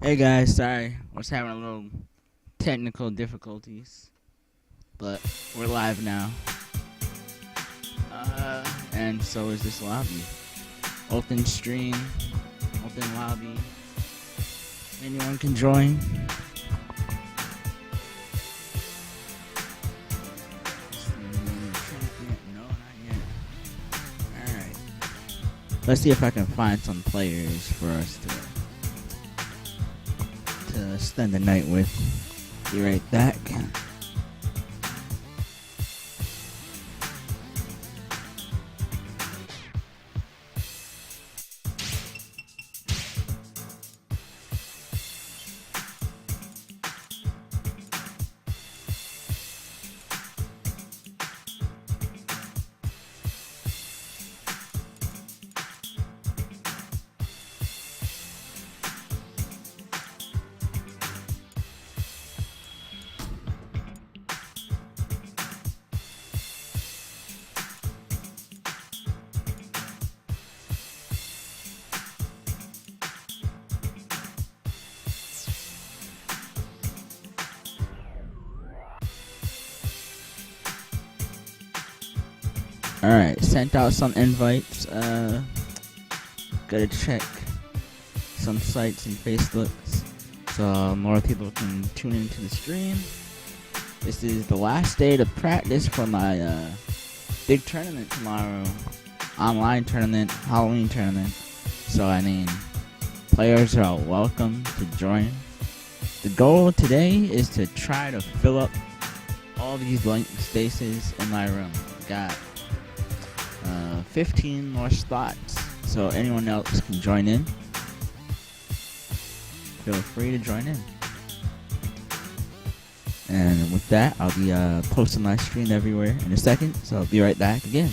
Hey guys, sorry, I was having a little technical difficulties, but we're live now. And so is this lobby. Open stream, open lobby. Anyone can join. No, not yet. Alright. Let's see if I can find some players for us to spend the night with. Be right back. Alright, sent out some invites. Gotta check some sites and Facebooks so more people can tune into the stream. This is the last day to practice for my big tournament tomorrow. Online tournament, Halloween tournament. So, players are welcome to join. The goal today is to try to fill up all these blank spaces in my room. Got 15 more slots, so anyone else can join in. Feel free to join in. And with that, I'll be posting my stream everywhere in a second, so I'll be right back again.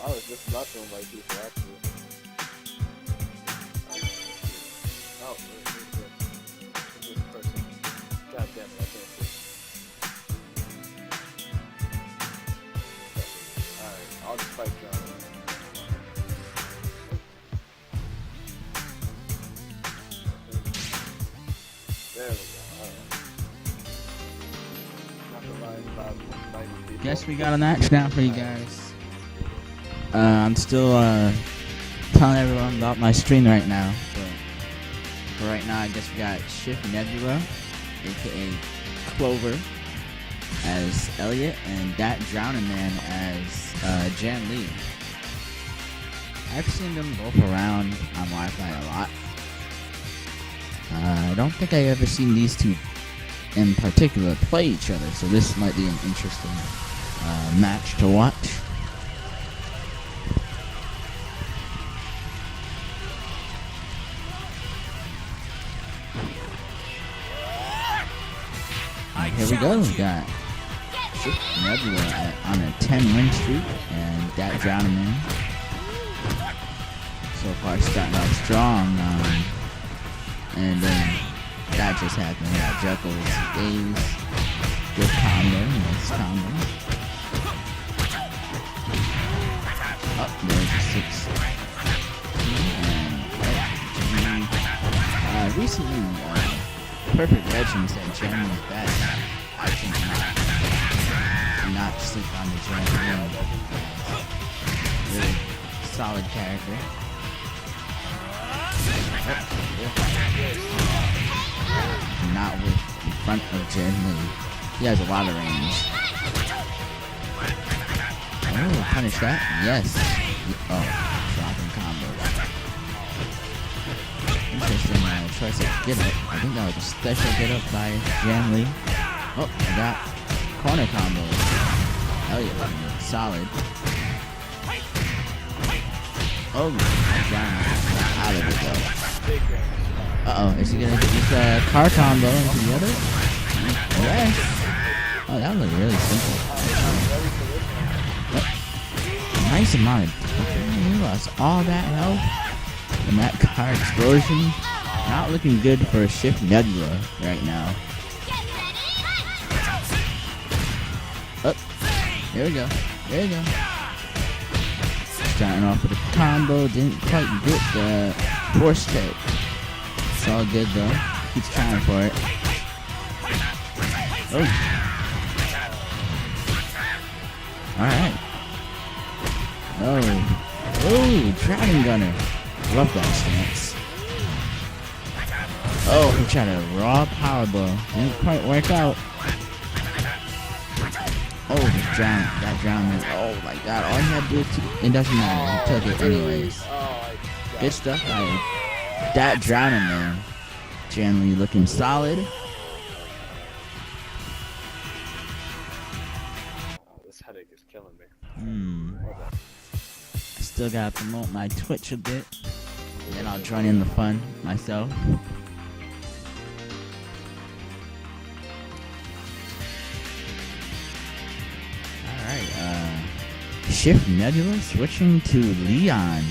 I was just about to invite people, actually. Oh, where's this person? God damn it, I can't see. Alright, I'll just fight John. There we go. Not the line about 90 people. Guess we got a match now for you guys. I'm still telling everyone about my stream right now. But for right now, I guess we got Shift Nebula, aka Clover, as Elliot, and Dat Drowning Man as Jan Lee. I've seen them both around on Wi-Fi a lot. I don't think I've ever seen these two in particular play each other, so this might be an interesting match to watch. Here we go. We got Shift Nebula on a 10-win streak, and Dat Drowning Man so far starting out strong. And then that just happened. We got Jekyll's Days, good combo, nice combo. Oh, there's a 6. And recently, Perfect Legend said Jan was bad. I think not sleep on the Jan. Really solid character. Not with in front of Jan Lee. He has a lot of range. Oh, punish that? Yes. Oh, dropping combo. Interesting choice of get up. I think that was a special get up by Jan Lee. Oh, I got corner combo. Elliot, solid. Oh, down. Out of it though. Uh-oh, is he gonna get this car combo into the other? Yes. Oh, that was really simple. Oh. Nice amount of... He lost all that health. And that car explosion. Not looking good for Shift Nebula right now. Oh, there we go. There we go. Starting off with a combo, didn't quite get the force check. It's all good though. Keeps trying for it. Oh. Alright. Oh, Dragon Gunner. Love that stance. Oh, he tried a raw power blow. Didn't quite work out. Oh, that drowned. Oh my god, all he had to do is it doesn't matter, he took it anyways. Good stuff by Dat Drowning Man. Jan Lee looking solid. This headache is killing me. Still gotta promote my Twitch a bit. Then I'll join in the fun myself. Shift Nebula switching to Leon.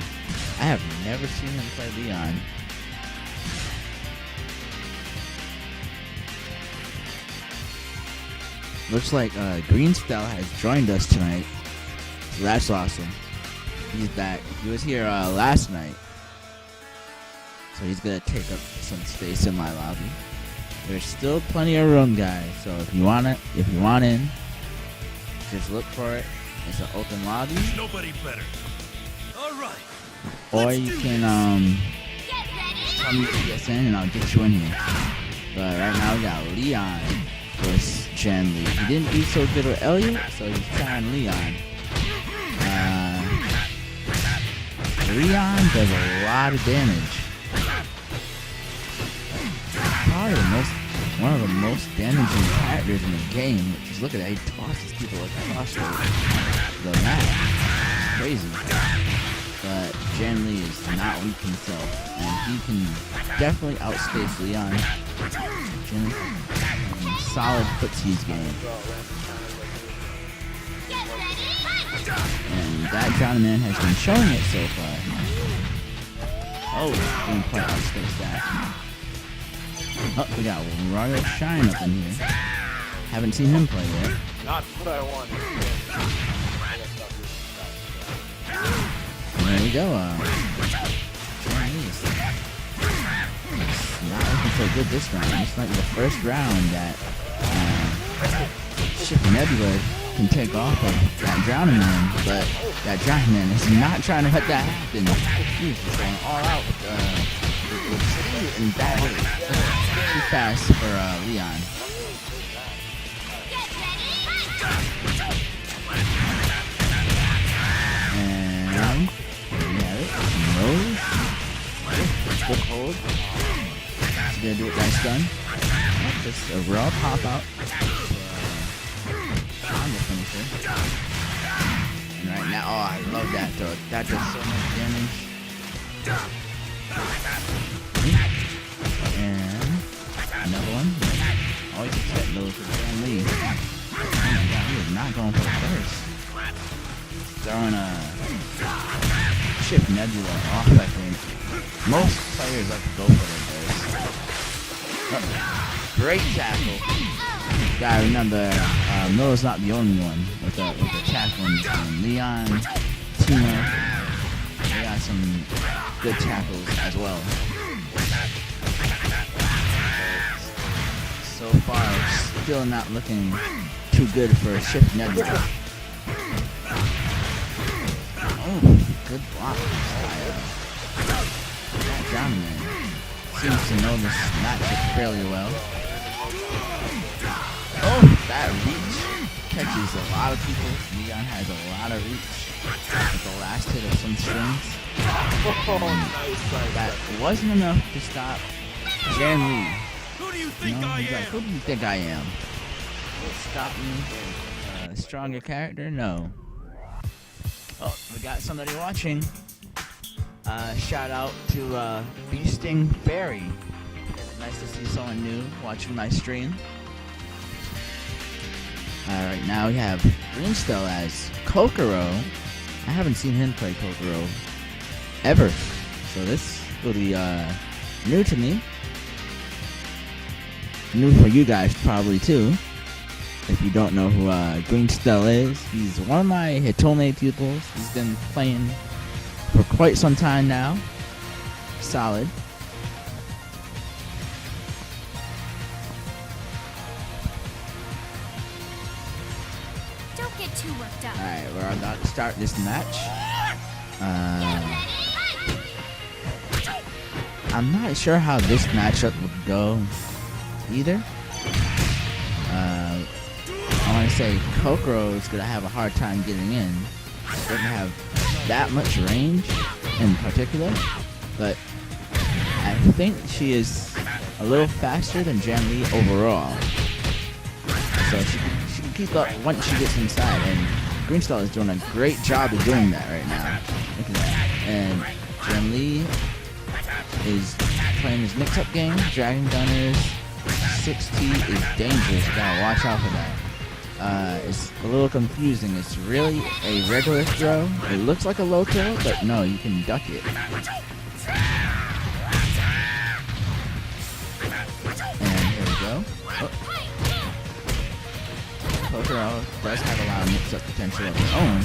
I have never seen him play Leon. Looks like Greenspell has joined us tonight. So that's awesome. He's back. He was here last night. So he's gonna take up some space in my lobby. There's still plenty of room, guys. So if you want in, just look for it. It's an open lobby. Nobody better. All right. Or you can just tell me to get in and I'll get you in here. But right now we got Leon versus Jan Lee. He didn't do so good with Elliot, so he's trying Leon. Leon does a lot of damage. Probably one of the most damaging characters in the game. Just look at that, he tosses people across the map. It's crazy. But Jan Lee is not weak himself, and he can definitely outspace Leon. Jan Lee, solid footsies game. And that Drowning Man has been showing it so far. Oh, didn't quite outspace that. Oh, we got Royal Shine up in here. Haven't seen him play yet. Not what I wanted. There we go. Chinese. Not looking so so good this round. It's like the first round that Chip Nebula can take off of that Drowning Man, but that Drowning Man is not trying to let that happen. He's just going all out with speed and bad rate. Too fast for Leon. And yeah, Rose. Good hold. He's gonna do it nice gun. Just a raw pop out. On the finisher. And right now, oh, I love that though. That does so much damage. And another one. Always expect those for Dan Lee. Oh my god, he is not going for the first. Throwing a Chip Nebula off, I think. Most players like to go for their first. Great tackle. Gotta remember, Noah's not the only one with the tackling. Leon, Tina, they got some good tackles as well. So far, still not looking too good for Chip Nebula. Oh, good block by that Drowning Man. Seems to know this matchup fairly well. Oh, that reach catches a lot of people. Leon has a lot of reach with the last hit of some strings. That wasn't enough to stop Jan Lee. Who do you think I He's like, am? who do you think I am? Stop me? A stronger character? No. Oh, we got somebody watching. Shout out to Bee Sting Barry. Nice to see someone new watching my stream. Right now we have Greenstell as Kokoro. I haven't seen him play Kokoro ever, so this will be new to me. New for you guys probably too. If you don't know who Greenstell is, he's one of my Hitome pupils. He's been playing for quite some time now. Solid. Don't get too worked up. Alright, we're about to start this match. I'm not sure how this matchup would go either. I want to say Kokoro is going to have a hard time getting in. She doesn't have that much range in particular, but I think she is a little faster than Jan Lee overall. So she can keep up once she gets inside, and Greenstell is doing a great job of doing that right now. Look at that. And Jan Lee is playing his mix-up game. Dragon Gunners 6T is dangerous. You gotta watch out for that. It's a little confusing. It's really a regular throw. It looks like a low throw, but no, you can duck it. And here we go. Oh. Kokoro does have a lot of mix-up potential of her own.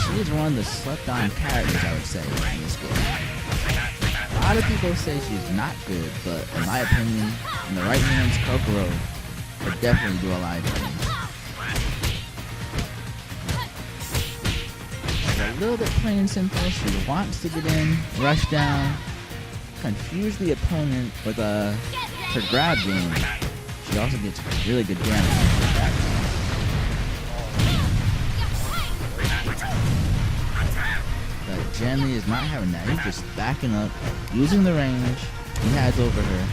She is one of the slept-on characters, I would say, in this game. A lot of people say she's not good, but in my opinion, in the right hands, Kokoro would definitely do a lot of things. She's a little bit plain and simple. She wants to get in, rush down, confuse the opponent with her grab game. She also gets really good damage. But Jan Lee is not having that. He's just backing up, using the range he has over her,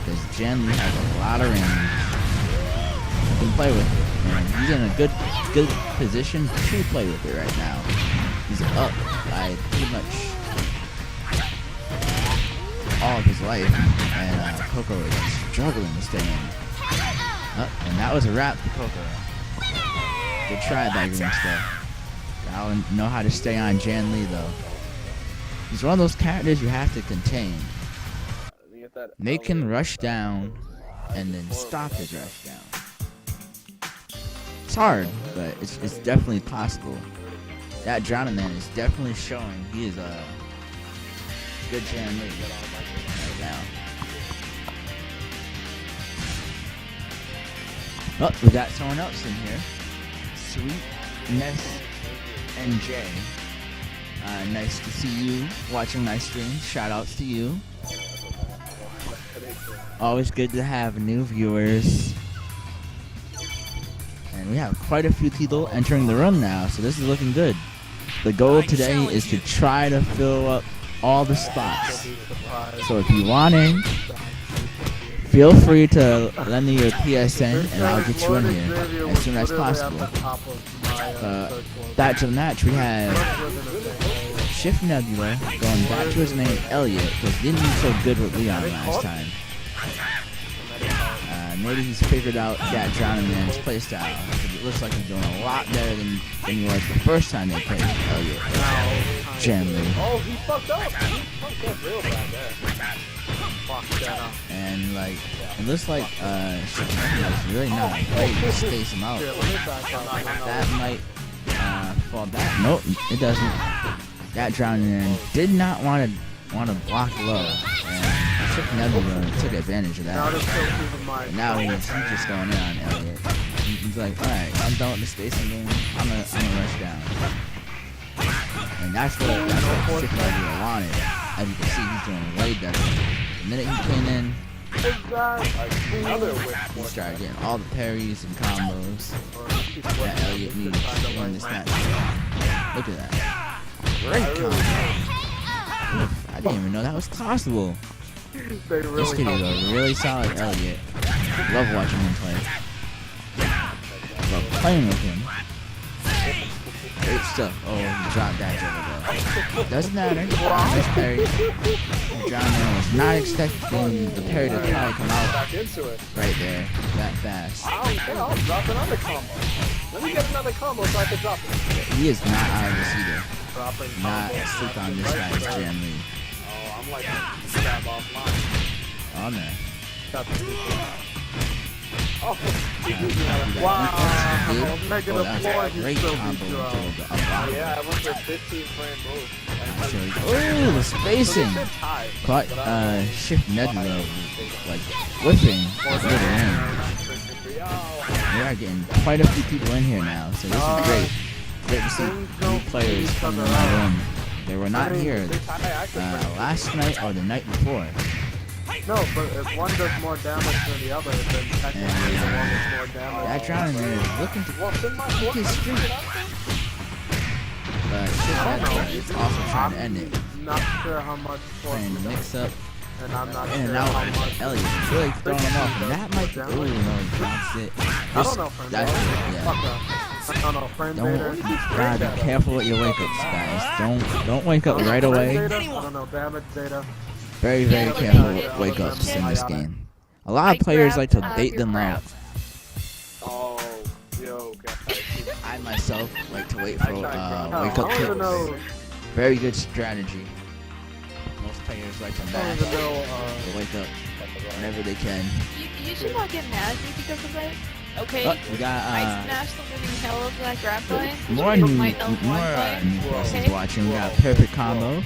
because Jan Lee has a lot of range. He can play with it, and he's in a good position to play with it right now. He's up by pretty much all of his life, and Kokoro is struggling to stay in. And that was a wrap for Kokoro. Good try by Greenstell. I don't know how to stay on Jan Lee though. He's one of those characters you have to contain. They can rush down and then stop his rush down. It's hard, but it's definitely possible. That Drowning Man is definitely showing he is a good Jan Lee right now. Oh, we got someone else in here. Sweet Ness and Jay. Nice to see you watching my stream. Shout outs to you. Always good to have new viewers. And we have quite a few people entering the room now, so this is looking good. The goal today is to try to fill up all the spots. So if you want in, feel free to lend me your PSN and I'll get you in here as soon as possible. Back to the match, we have Shift Nebula going back to his name Elliot because he didn't do so good with Leon last time. Maybe he's figured out that Drowning Man's playstyle. It looks like he's doing a lot better than he was the first time they played Elliot. Generally. Oh, he fucked up. He fucked up real bad there. Fucked that up. And like, it looks like Shift Nebula is really not afraid to space him out. That might fall back. Nope, it doesn't. That Drowning Man did not want to block low. And Shift Nebula took advantage of that. Now he's just going in on Elliot. He's like, alright, I'm done with the spacing game. I'm gonna rush down. And that's what Shift Nebula wanted. As you can see, he's doing way better. The minute he came in, he started getting all the parries and combos that Elliot needs to win this match. Look at that. Great combo. I didn't even know that was possible. This kid is a really solid Elliot. Love watching him play. Love playing with him. Great stuff. Oh, he dropped that over there. Doesn't matter. Nice parry. Drowning Man was not expecting the parry to probably come out right there that fast. I'll drop another combo. Let me get another combo so I can drop it. He is not out of this either. Not sleep on this guy's Jam Lee. Oh, I'm like stab offline. On there. Oh, Wow. negative 4. Great combo into the unblock. Yeah, I went for 15 frame move. Oh, the spacing. Caught Shift Nebula like whipping with little range. We are getting quite a few people in here now, so this is great. Great to see new players coming in the room. They were not here last night or the night before. No, but if one does more damage than the other, then technically the one does more damage. That Drowning Man is looking to take his streak. But Shift Nebula is also trying to end it. Not sure how much Trying to mix up and I'm not in and sure out how with much. Elliot. He's really throwing him off. And that might be. Oh, no, he drops it. I don't know, friend. That's it, yeah. Fuck that. I don't know, friend Vader. Gotta be careful with your wake-ups, guys. Don't wake up right away. I don't know, damage data. Very, very careful with wake-ups in this game. A lot of players like to bait them out. Oh, yo, guys. I myself like to wait for wake-up I don't even know. kicks. Very good strategy. Most players like to I don't mash even know. to wake up whenever they can. You should not get mad at me because of it. Okay? Oh, we I got smashed the living hell of that grappling. more You new might know one time. persons Okay? watching. We got Perfect Combo.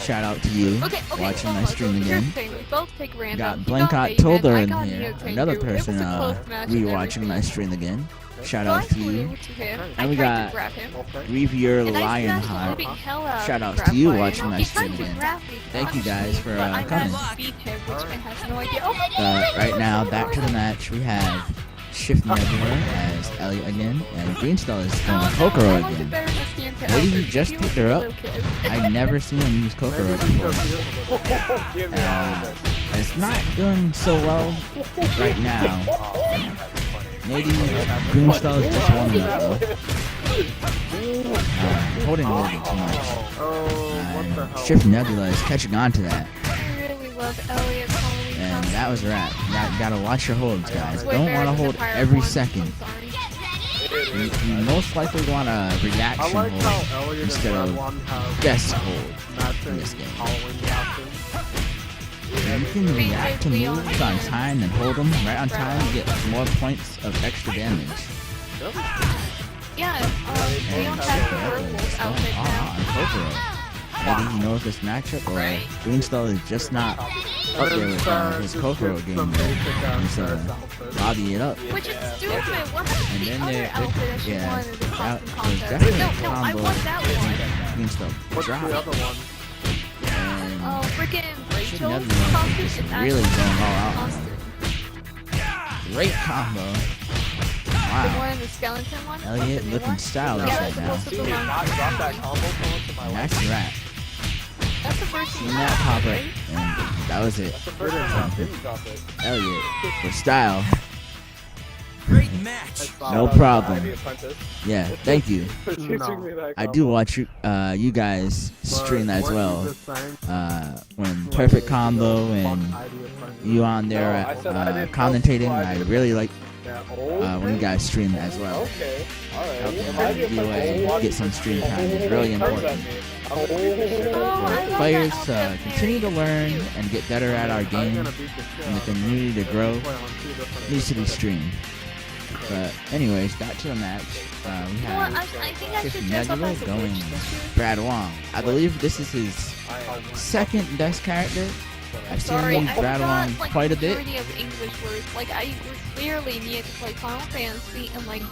Shout out to you Okay, watching my so stream here's again. the thing, we both take random. Got He Blankat Maven, Tolder I in got here. Neo Another Tengu. It was person a close match and rewatching everything. my stream again. Shout So out I to flew you. to him. And we I tried got to grab him. Revier And I smashed the Lionheart. living hell out of Shout the outs to you grappling. watching my He stream tried to again. grab me, Thank you guys for but I coming. managed to beat him, which I have no idea. Oh my god! Right now, back to the match. We have Shift Nebula as Elliot again, and Greenstall is going Kokoro again. Maybe he just picked her up. I've never seen him use Kokoro before. It's not doing so well right now. Maybe Greenstall is just warming up though. Holding a little bit too much. Shift Nebula is catching on to that. I really love Elliot Halloween. And that was a wrap. Gotta watch your holds, guys. Way Don't better want to than hold the pirate every one. second. I'm sorry. You most likely want a I reaction like hold how Elliot instead and Red of One have guess hold in matching this game. Halloween costumes. You can react to moves on time and hold them right on time to get more points of extra damage. Yeah, Leon And has the Kokoro is werewolf going outfit on now. Kokoro. Maybe he knows this matchup, or Right. Greenskull is just not up there with his Kokoro game. He's lobbying it up. Which is stupid. What happened And to the then other there, outfit that she yeah, won in the that costume was contest? definitely No, a no, I combo. won that one. Greenskull What's the dropped. other one? And Oh, freaking Should Rachel's never know. costume Just is really actually going all out. constant. Great combo. The Wow. one, the skeleton one. Elliot the new looking one. stylish Yeah, right that's now. supposed to See me belong not to drop the that one. combo going to my left. That's right. That's the first thing Seen you that have, pop up, right? and that was it. That's the first time I didn't drop it. Elliot for style. Great match. No Shout out problem. to Ivy Apprentice Yeah, thank you. for teaching me that I combo. do watch you guys stream as well. When Perfect Combo and you on there No, I said I didn't know commentating, people I I didn't- really like Yeah, when you guys stream as well. Okay, alright. Helping If Ivy you Apprentice get some stream time is really comes important. at me, I'm gonna beat the shit out Oh, of I her. love Players that outfit. continue to learn and get better at our game, and the community to grow needs to be streamed. But anyways, back to the match. We You know what? have I think I Tiff should dress up Nebula as a going witch this year. Brad Wong. I believe this is his second best character. I've seen Sorry, him I use Brad forgot, Wong like, quite a the bit. majority of English words. Like, I clearly needed to play Final Fantasy and, like,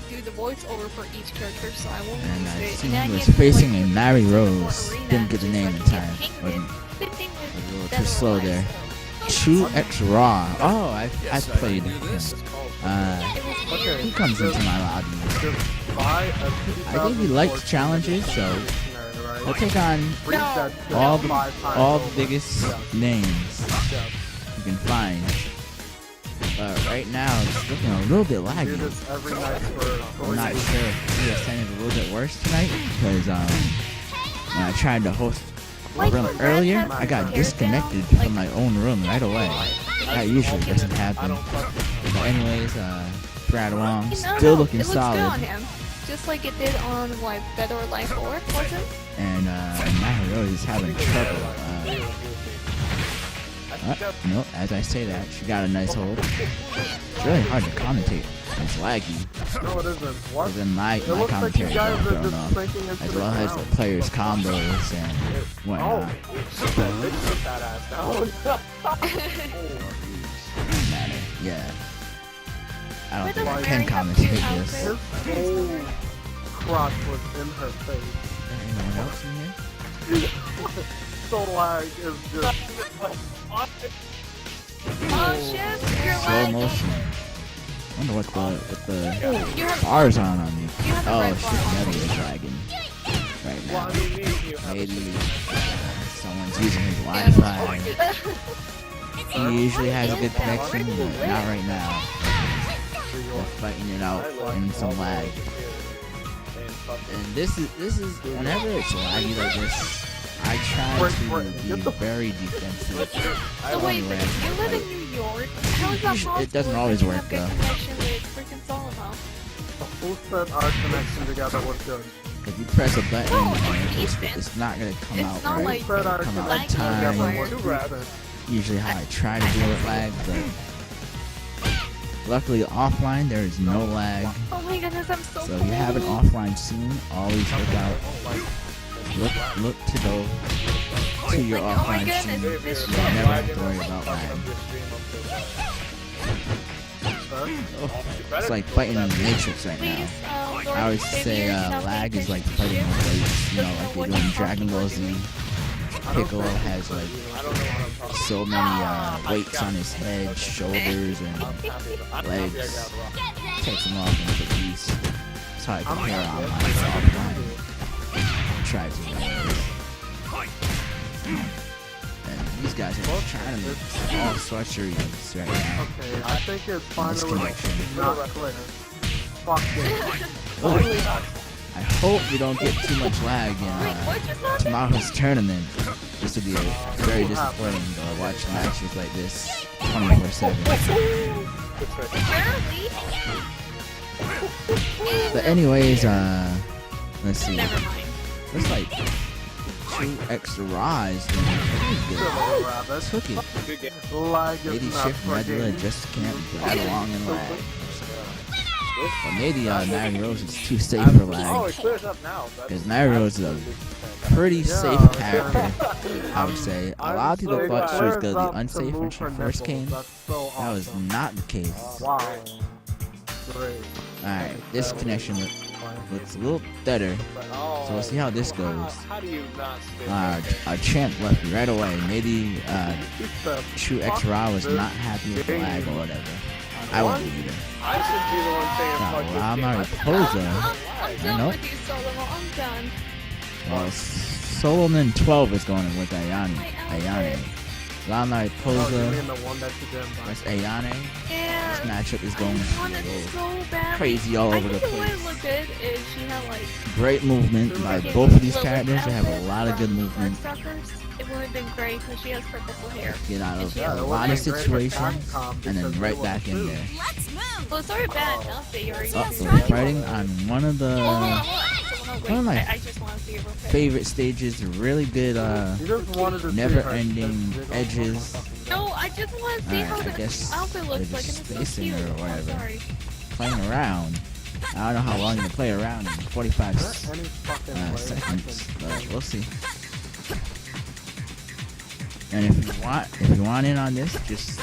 do the voiceover for each character, so I won't And lose I it. seen then he I was needed to, facing like, a Mary do Rose. Arena Didn't get the just name so in I can time. get hang Wasn't of it. Same thing with a little Dead too or slow Alive, there. so. True X Raw. Oh, I Yes, I played can do him. this. It was weird. He comes into my lobby. I think he likes challenges, so he'll take on No. all the biggest names you can find. But right now, it's looking a little bit laggy. I'm not sure if ESN is a little bit worse tonight because when I tried to host a Like, room Brad earlier, has I got hair disconnected down, from my own room right away. That usually doesn't happen. But anyways, Brad Wong No, still no, looking it looks good on solid, him. Just like it did on what Dead or Alive 4, was it? and Mary Rose is having trouble. No, as I say that, she got a nice hold. It's really hard to commentate. It's laggy. No, it isn't. What? Because then my looks like commentary you guys is are thrown just off, sinking into as the well as ground. the players' combos and Oh, whatnot. put that ass down. Doesn't matter. Yeah. I don't Why think I doesn't can Mary have commentate two this. Is outfits? His whole crotch was in her face. there anyone else in here? So lag is just. Oh shit, you're Slow lagging. motion. I wonder what the You have, bars on me. you have the Oh red shit, bar on. Nebby is lagging right Well, now. I mean, you have Maybe someone's using his Yeah, Wi-Fi. He usually has a good connection, but not right now. They're fighting it out in some lag. And this is whenever it's laggy like this, I try to be very defensive. So wait, but if you live in New York, how is that possible? It doesn't always if you work, have good though. connection with freaking Solomon? Who said our connection together was good? If you press a button, No, and Ethan. it's not gonna come It's out not right. like Who said our Come out like in time. together was Two decent? Usually how I try to deal with lag, but luckily offline there is no lag. Oh my goodness, I'm so So if you have an cold. offline scene, always look out. Look to go to your Like, oh my offline scene. goodness, this You'll shit. never have to worry about lag. It's like fighting in the Matrix right now. Please, I always say lag is like fighting in weights, like you're doing Dragon Ball Z. Piccolo has like so many weights on his head, shoulders, and legs. Takes them off into the beast. That's how I compare online to offline. Try to and these guys are trying to make all sorceries right now. Okay, I think it's finally Disconnection. not clear. Fuck it. Oh, I hope we don't get too much lag in What just happened? tomorrow's tournament. This would be very disappointing to watch matches like this 24/7. Barely. But anyways, let's see. Never mind. Looks like 2 extra rise. Rabbit. Took it. Lag Lady is not Shift Nebula forgiving. just can't get along in lag. Well, maybe Nari Rose is too safe for Oh, lag. it clears up now. Because Nari Rose is a pretty safe character, I would say. A lot of people thought she was going to be unsafe when she first came. That was not the case. Wow. Great. Alright, this connection looks a little better. Oh, So we'll see how this goes. How do you not spin? Our champ left me right away. Maybe It's the True X Ra was not happy with the lag or whatever. I wouldn't be either. I should be the one saying fuck this Ra game. Mariposa. I'm done Nope. with you, Solomon. I'm done. Well, Solomon 12 is going with Ayane. La Oh, you Mariposa mean the one that you didn't buy? versus Ayane. Yeah. This matchup is going I want a it little so bad. crazy all I over the think the way it place. looked good is she had like Great movement by both of these characters. They have a lot of good movement. It would have been great because she has purple hair. Get out of Yeah, a it lot would of be great for situations Capcom and because then they right were back in two. there. Well, it's already bad enough that you already Oh, see we're fighting on one of Oh, hold on, the hold on. one of my I just want to see it real quick. favorite stages. Really good, You just wanted to see her never-ending because they don't edges. fucking- No, I just want to see Alright, how I the guess outfit looks they're like, and just it's so spacing cute. her or Oh, whatever. sorry. Playing around. I don't know how long you can play around in 45 Is there any fucking way I seconds, can- but we'll see. And if you want in on this, just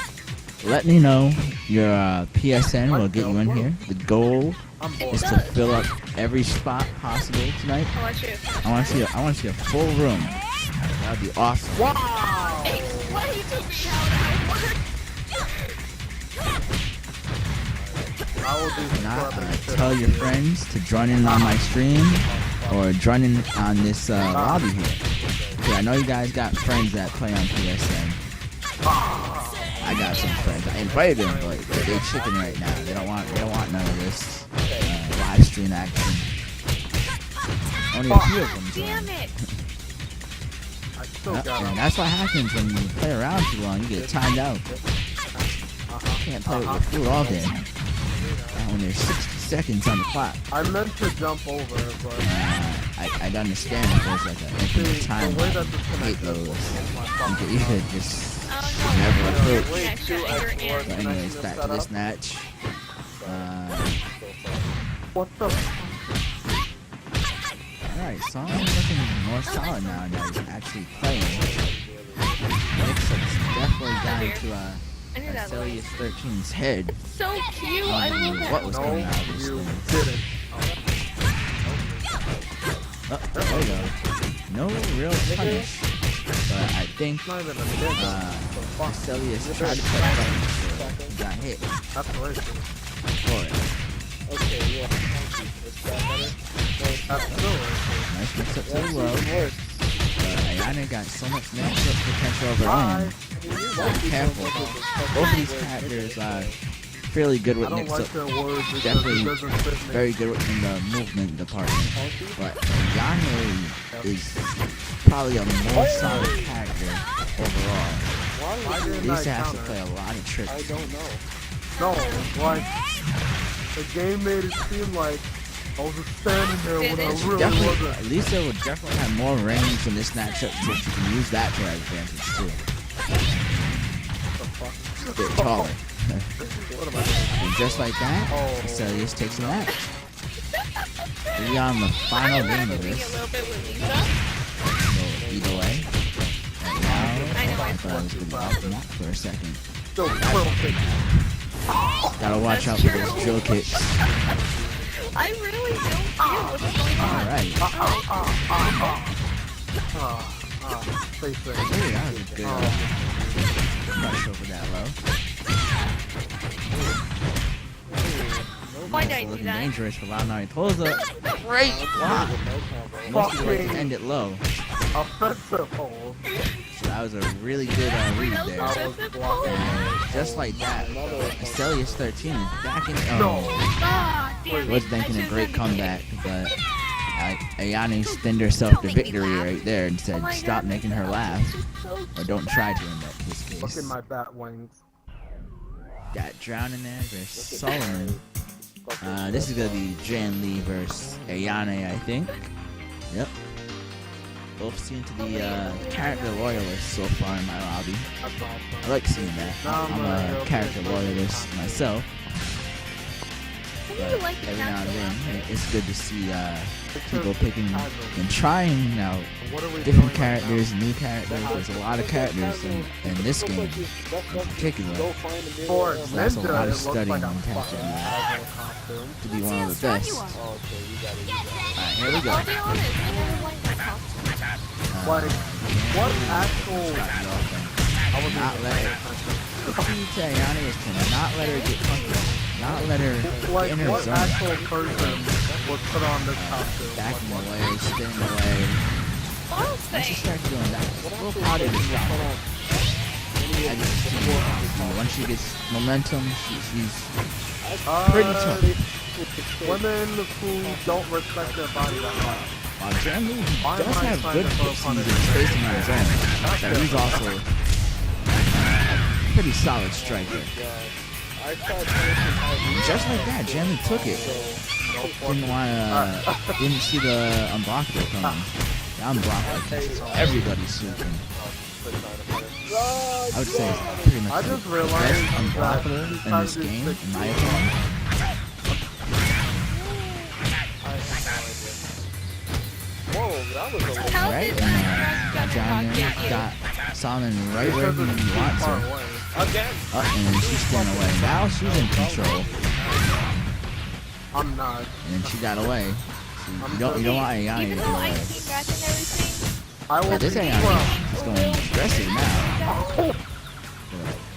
let me know. Your PSN will get you in here. The goal I'm bored. is to fill up every spot possible tonight. I want you to finish I want that. to see a full room. That would be awesome. Wow! Hey, why you took me out? I will do If not, scrubbing shit tell on your you. friends to join in on my stream or join in on this lobby here. Okay, I know you guys got friends that play on PSN. I got some friends. I invited them, but they're chicken right now. They don't want none of this live stream action. Only a few of them Damn join. it! I still Yep, got and him. that's what happens when you play around too long. You get timed out. Can't play with your food all day. When there's 60 seconds on the clock. I meant to jump over, but I'd understand if there's like an infinite the time way that this hate connected those. is my You fucking could just Oh, no. never Your approach. connection and your end. But anyways, back to this match. What the f- Alright, Solomon looking more solid now he's actually playing. Looks like it's definitely down to I knew that was Celius 13's head. so cute. I love that. What was No, coming out of this you thing. didn't. Oh, there we go. No real punish. But I think It's not even a bitch. Celius tried to put button, he got hit That's racist. for it. Okay, yeah. Is that better? That's still racist. Nice mix up to That's the low. even worse. Ayane got so much matchup potential of her Bye. own. Be careful. Both of these characters are fairly good I with don't mix like up. their words because Definitely it doesn't fit me. Very good in the movement department. But Ayane is probably a more solid character overall. Why At didn't least I it has to counter? play a lot of tricks. I don't know. No, like the game made it seem like I was just standing there when I really Definitely, wasn't. at least it would definitely have more range in this matchup, so you can use that to our advantage too. A bit taller. What am I doing? And just like that, Oh. Celius takes a match. We on the final I game remember of being a this. little bit with Lisa. So either way, right now, I know I I thought I was gonna be off the map for a second. Still perfect. Gotta watch out That's for those true. drill kicks. I really don't feel what's going on. Alright. Stay safe. Hey, that was a good crush over that low. Why did I do Looking that? dangerous for Loud Mariposa. Great block. Most people like to end it low. Offensive hold. So that was a really good read there. I was blocking. And just like that, Celius 13 is back in. No. Ah, damn Was it. making I a should've great done the comeback, but Ayane spinned herself to victory right there and Oh said, my "Stop God, making her this laugh, is so or don't try to." In this Look case, at my bat wings. got Drown in there versus Solomon. This is gonna be Jan Lee versus Ayane, I think. Yep. Both seem to be character loyalists so far in my lobby. That's awesome. I like seeing that. I'm a character loyalist myself. you like the every now and natural then outfit? it's good to see people picking and trying out What are we different doing right now? characters, new characters. There's a lot of characters in this game in particular. For So that's a Ninja, lot it of looks studying like a and fucking catching casual costume. to be one of the best. Alright, here we go. I'll be honest, I never liked that costume. Like, what actual... I was Not let her. The key to Ayane is to not let her get comfortable. Not let her Like, get in her what zone. actual person would put on this costume? Backing away, spinning away. I'll Once she say. starts doing that, we'll probably just stop her. Once she gets momentum, she's pretty tough. Women who don't respect their body that much. Jan Lee does have good hips and spacing on his own. But he's also a pretty solid striker. Just like that, Jan Lee took it. Didn't see the unblockable coming. The unblock like this, everybody's sweeping. I would say it's pretty much I the just best realized unblockable that in this game, in my opinion. Whoa, that was a little How Right? did And John Rock get you? got Solomon right where he wants far her. away. again. And then she's spinning away. Now she's in control. I'm not. And then she got away. So you don't want Ayane Even to though get I away. came back and everything, I will But this be Ayane well. is going aggressive now.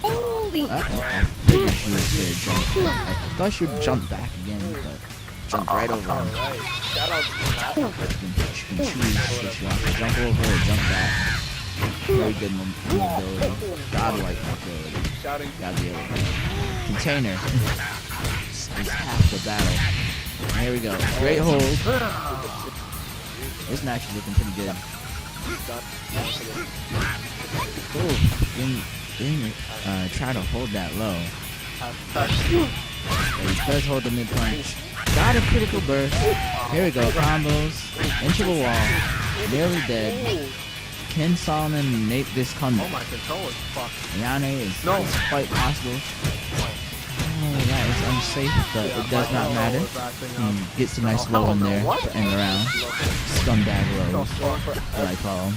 holy I figured she was gonna jump. I thought she would jump back again, but jump right over him. Alright, shout out to Matt. She can choose if she wants to jump over or jump back. Very good mobility. Godlike mobility. Shouting Gotta be able to. Container is half the battle. And here we go. Great hold. This match is looking pretty good. Didn't try to hold that low. But he does hold the mid punch. Got a critical burst. Here we go. Combos into the wall. Nearly dead. Can Solomon make this comeback? Oh, my controller's fucked. Ayane is No. it's quite possible. Oh, that is unsafe, but it does not matter. He gets a nice low in there to end the round. Scumbag lows, what I call them.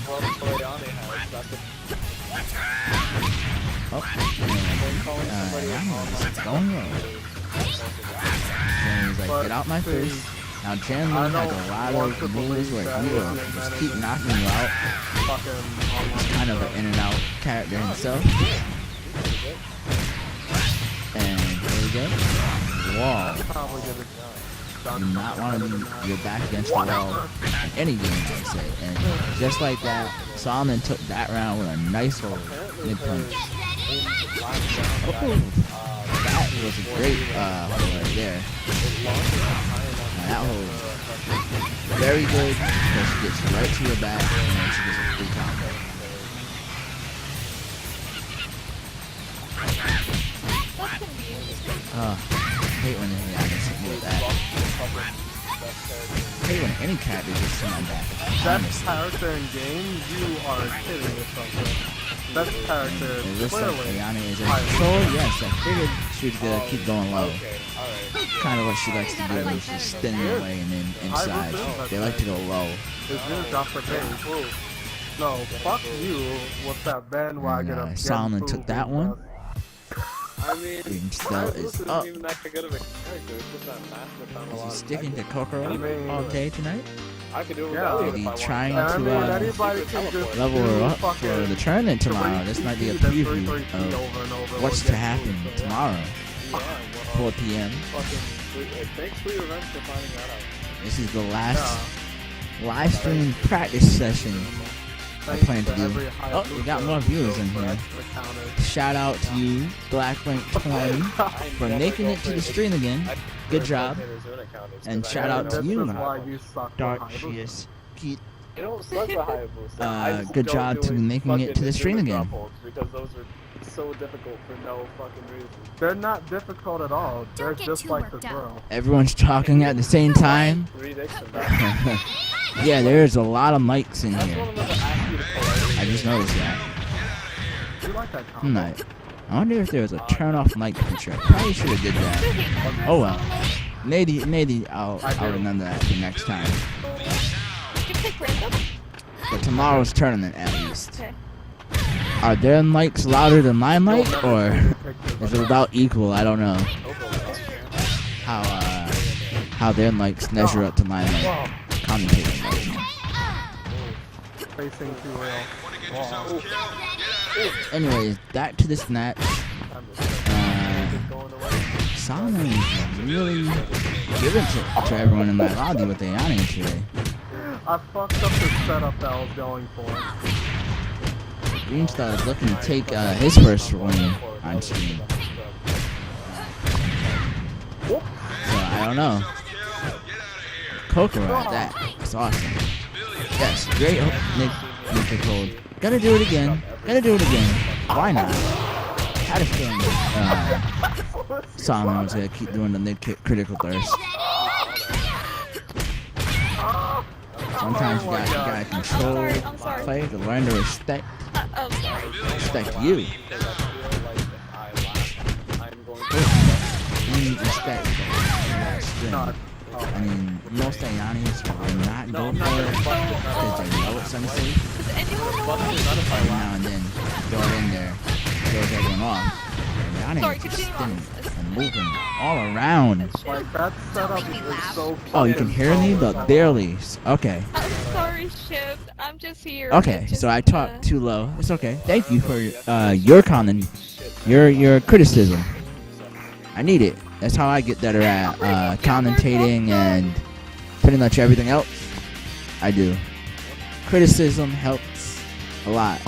Oh, and Ayane is going low. And he's like, get out my face. Now Jan Lee has a lot of moves where he will just keep knocking you out. Kind of an in and out character himself. And here we go. Wall. You do not want to be your back against the wall in any game, I would say. And just like that, Solomon took that round with a nice hold, mid punch. Oh, that was a great hold right there. Now that hold, very good because she gets right to your back and then she gets a free combo. that's confusing. Hate when I get something like that. Hate when any character gets sent on back. Best Honestly. character in game, you are kidding yourself. Best character, It looks like clearly. Ayane is in control. Yes, I figured she was gonna keep going low. Okay, alright. Kind of what she likes to do is just spinning away and then inside. They like to go low. It's just Dr. Page. No, fuck you with that bandwagon And, of Gen Solomon Fu took that being one. best. I mean, Even still is isn't up. even that good of a character. It's just that Master found a Is lot he of sticking to technique. Kokoro all day tonight? I could do it Yeah. without it Is if he I wanted. trying And I to, mean, anybody can just level do her up for fucking the tournament tomorrow? This might be a 360, preview 360 of over and over what's with to happen Gen Fu. tomorrow, Yeah, well, 4 p.m. thanks for your event for finding that out. This is the last Yeah. live stream practice session I Thanks plan to to do. every Oh, we got more viewers in for here. extra counters. Shout out to you, Blackrank20, for making it to the stream again. Good job. And shout out to This you, is why you suck. Darkshius. Keith. You don't suck the Hayabusa. I just good don't job do to it making it to the fucking stream drop again. holds because those are so difficult for no fucking reason. They're not difficult at all. They're Don't get just too like the worked up. drill. Everyone's talking at the same time. 3 dicks and back. Yeah, there's a lot of mics in That's here. one of them that ask you to politely. I just noticed that. You like that I'm combo? not. I wonder if there was a turn off mic feature. I probably should have did that. Oh well. Maybe I'll remember that for next time. You can pick random. But tomorrow's tournament at least. Okay. Are their mics louder than my mic, or is it about equal? I don't know how their mics measure up to my mic. Wow. Commentating mic. Facing too real. Wow. Anyways, back to this match. Solomon is really giving to everyone in my lobby with Ayane today. I fucked up the setup that I was going for. Greenstar is looking to take his first win on stream. So I don't know. Kokoro at that. It's awesome. Yes, great Nick Nicole. Gonna do it again. Why not? Had a feeling Solomon was gonna keep doing the mid critical thirst. Sometimes you gotta control I'm sorry. play to learn to respect I'm sorry. you. I'm going You need respect. Not. I mean, most Ayanis will not go for it because they know it's unsafe. Does anyone know why? Every now and then, throw it in there, throws everyone off. Ayane Sorry, is just continue spinning on. and moving all around. Like that setup is so. Oh, you can hear me, but barely. Okay. I'm sorry, Shiv. I'm just here. Okay, It's just, so I talked too low. It's okay. Thank you for your comment, your criticism. I need it. That's how I get better at commentating and pretty much everything else I do. Criticism helps a lot.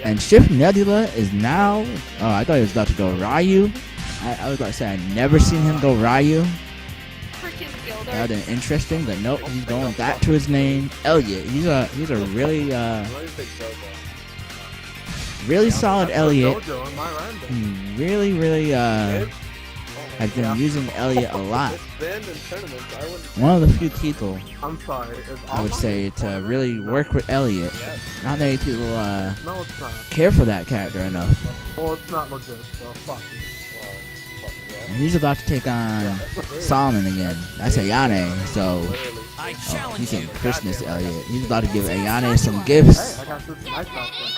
And Shift Nebula is now. Oh, I thought he was about to go Ryu. I was about to say I never seen him go Ryu. freaking That Gilder. would have been interesting, but nope, he's going back to his name, Elliot. He's a really really solid Elliot. Dojo in my random. Really has been using Elliot a lot. It's been in tournaments. I wouldn't. One of the few people I'm sorry. It's I would awesome. say to really work with Elliot. Not many people No, it's not. care for that character enough. Well, it's not legit. So fuck you. And he's about to take on Solomon again. That's Ayane, so I oh, challenge he's you. in Christmas Elliot. He's about to give Ayane some gifts. Hey, I got this nice outfit.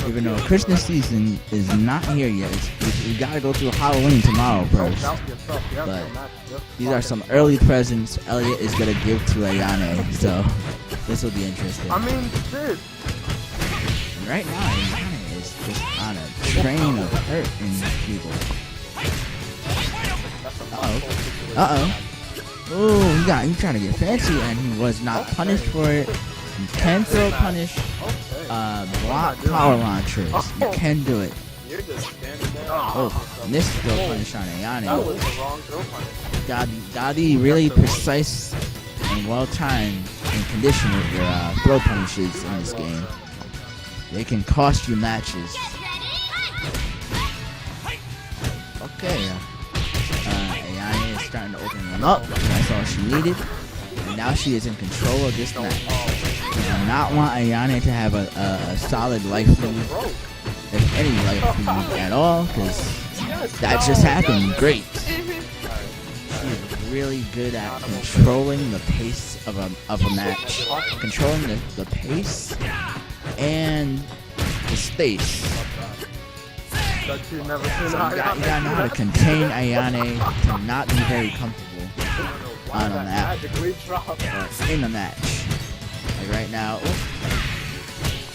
Even though Christmas season is not here yet, we gotta go through Halloween tomorrow first. Doubt yourself. You have But to match this these are fucking- some early presents Elliot is gonna give to Ayane, so this will be interesting. I mean, shit. And right now, Ayane is just on a train of hurting people. Uh-oh. Oh, he tried to get fancy, and he was not punished for it. You can throw punish block power launchers. You can do it. You're just standing there. Oh, missed throw punish on That Ayane. was the wrong throw punch. Gotta be really precise and well timed and conditioned with your throw punishes in this game. They can cost you matches. Okay, Ayane is starting to open them up. That's all she needed. And now she is in control of this match. We do not want Ayane to have a solid life lead, if any life lead at all, because that just happened. Great. She is really good at controlling the pace of a match, controlling the pace and the space. That you never seen. So you gotta know how to contain Ayane to not be very comfortable on a map Magically dropped. or in a match. Like right now,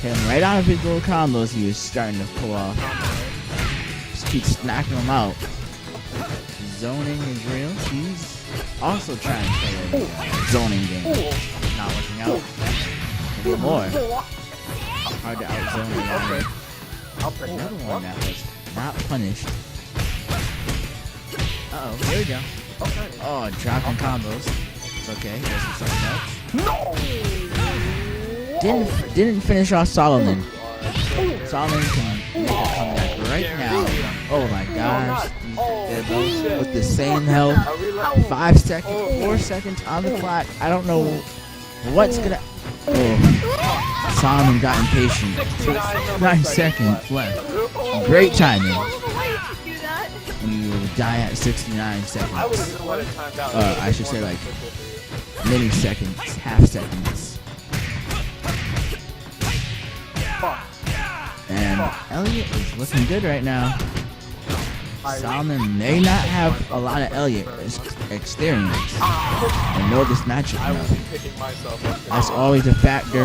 him right out of his little combos he was starting to pull off. Just keep smacking them out. Zoning is real. He's also trying to play a zoning game. Not working out anymore. Hard to outzone Ayane. I'll pick Another that. one that was not punished. Uh-oh, here we go. Okay. Oh, dropping combos. It's okay, goes for something else. Didn't finish off Solomon. Solomon can make a comeback right now. Oh my gosh. They're both with the same health. 5 seconds, 4 seconds on the clock. I don't know what's gonna... Oh. Solomon got impatient. 9 seconds left. Great timing. Why did you do that? You die at 69 seconds. I would have just let it timed out. I should say like milliseconds, half seconds. Fuck. And Elliot is looking good right now. I Solomon may not have a lot of Elliot experience and know this matchup I would now. be picking myself up. That's always a factor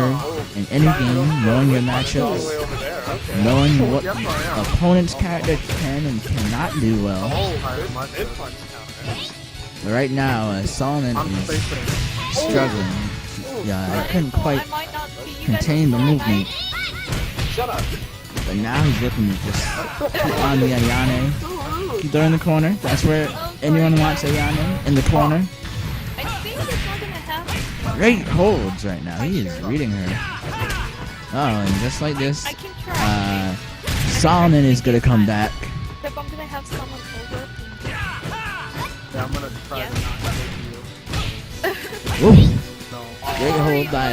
in any game, knowing your All the matchups, way over there. Okay. knowing what Yes, I am. the opponent's character can and cannot do well. Oh, mid punch down there. But right now, Solomon I'm is facing. struggling. Yeah, I couldn't I quite might not see you contain the guys movement. Shut up. But now he's looking to just keep on the Ayane. Keep her in the corner. That's where anyone wants Ayane, in the corner. I think it's not gonna happen. Great holds right now. He is reading her. Oh, and just like this, I can try. Solomon is gonna come back. If I'm gonna have someone over. Yeah, I'm gonna try Yes. to not hit Ooh, you. No. great hold by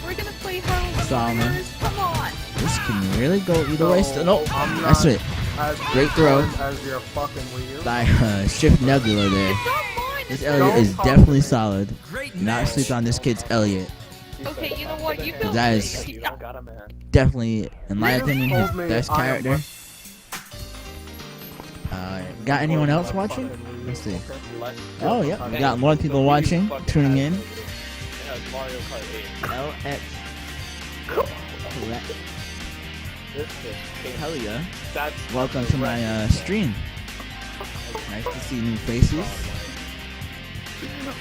We're gonna play Harold Solomon. Warriors. Come on. This can really go either way. Still, nope. I'm That's not it. as Great throw. good as your fucking Wii U. By Shift Nebula there. It's not mine. This It's Elliot is Don't definitely talk. solid. Great Do not match. sleep on this kid's Elliot. okay, you know what? You go. That is- You don't got a man. Definitely, in my You opinion, told his me best I am character. Got anyone else watching? Let's see. Less- Oh, yeah. We got more people watching, tuning in. It has Mario Kart 8. LX This is Hell yeah. That's Welcome to my stream. Nice to see new faces.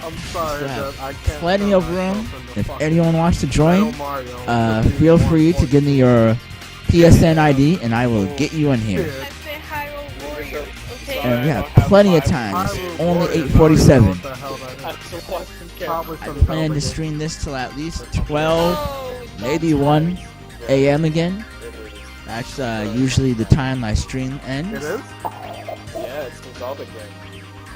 I'm sorry Still have that I can't. Plenty throw of room. myself in the If fucking anyone wants to Metal join, Mario. feel free to give me your PSN ID and I will get you in here. I say Harold Warriors. Okay. And we have plenty of time. It's only 8:47. I plan to stream this till at least 12, Oh, maybe 1 a.m. again. That's usually the time my stream It ends. is? Yeah, it's the Zelda game.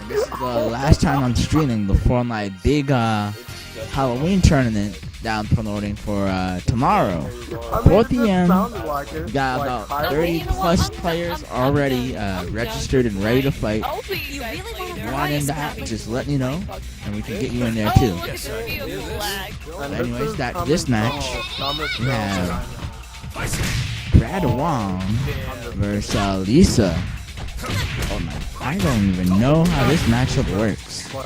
And this is the last time I'm streaming before my big It's just Halloween tournament down promoting for tomorrow. I mean, 4 it just p.m. sounded like it. We got Like, about I- 30 you know what? plus I'm players done. already I'm done. registered and ready to fight. I'll see you guys later. Want in that, just let me know, and we can get you in there Oh, too. look at the beautiful lag. and Anyways, is that- coming this from match, Stomach we Girl have- China. Brad Wong versus Lisa. Oh my, I don't even know how this matchup works. Like,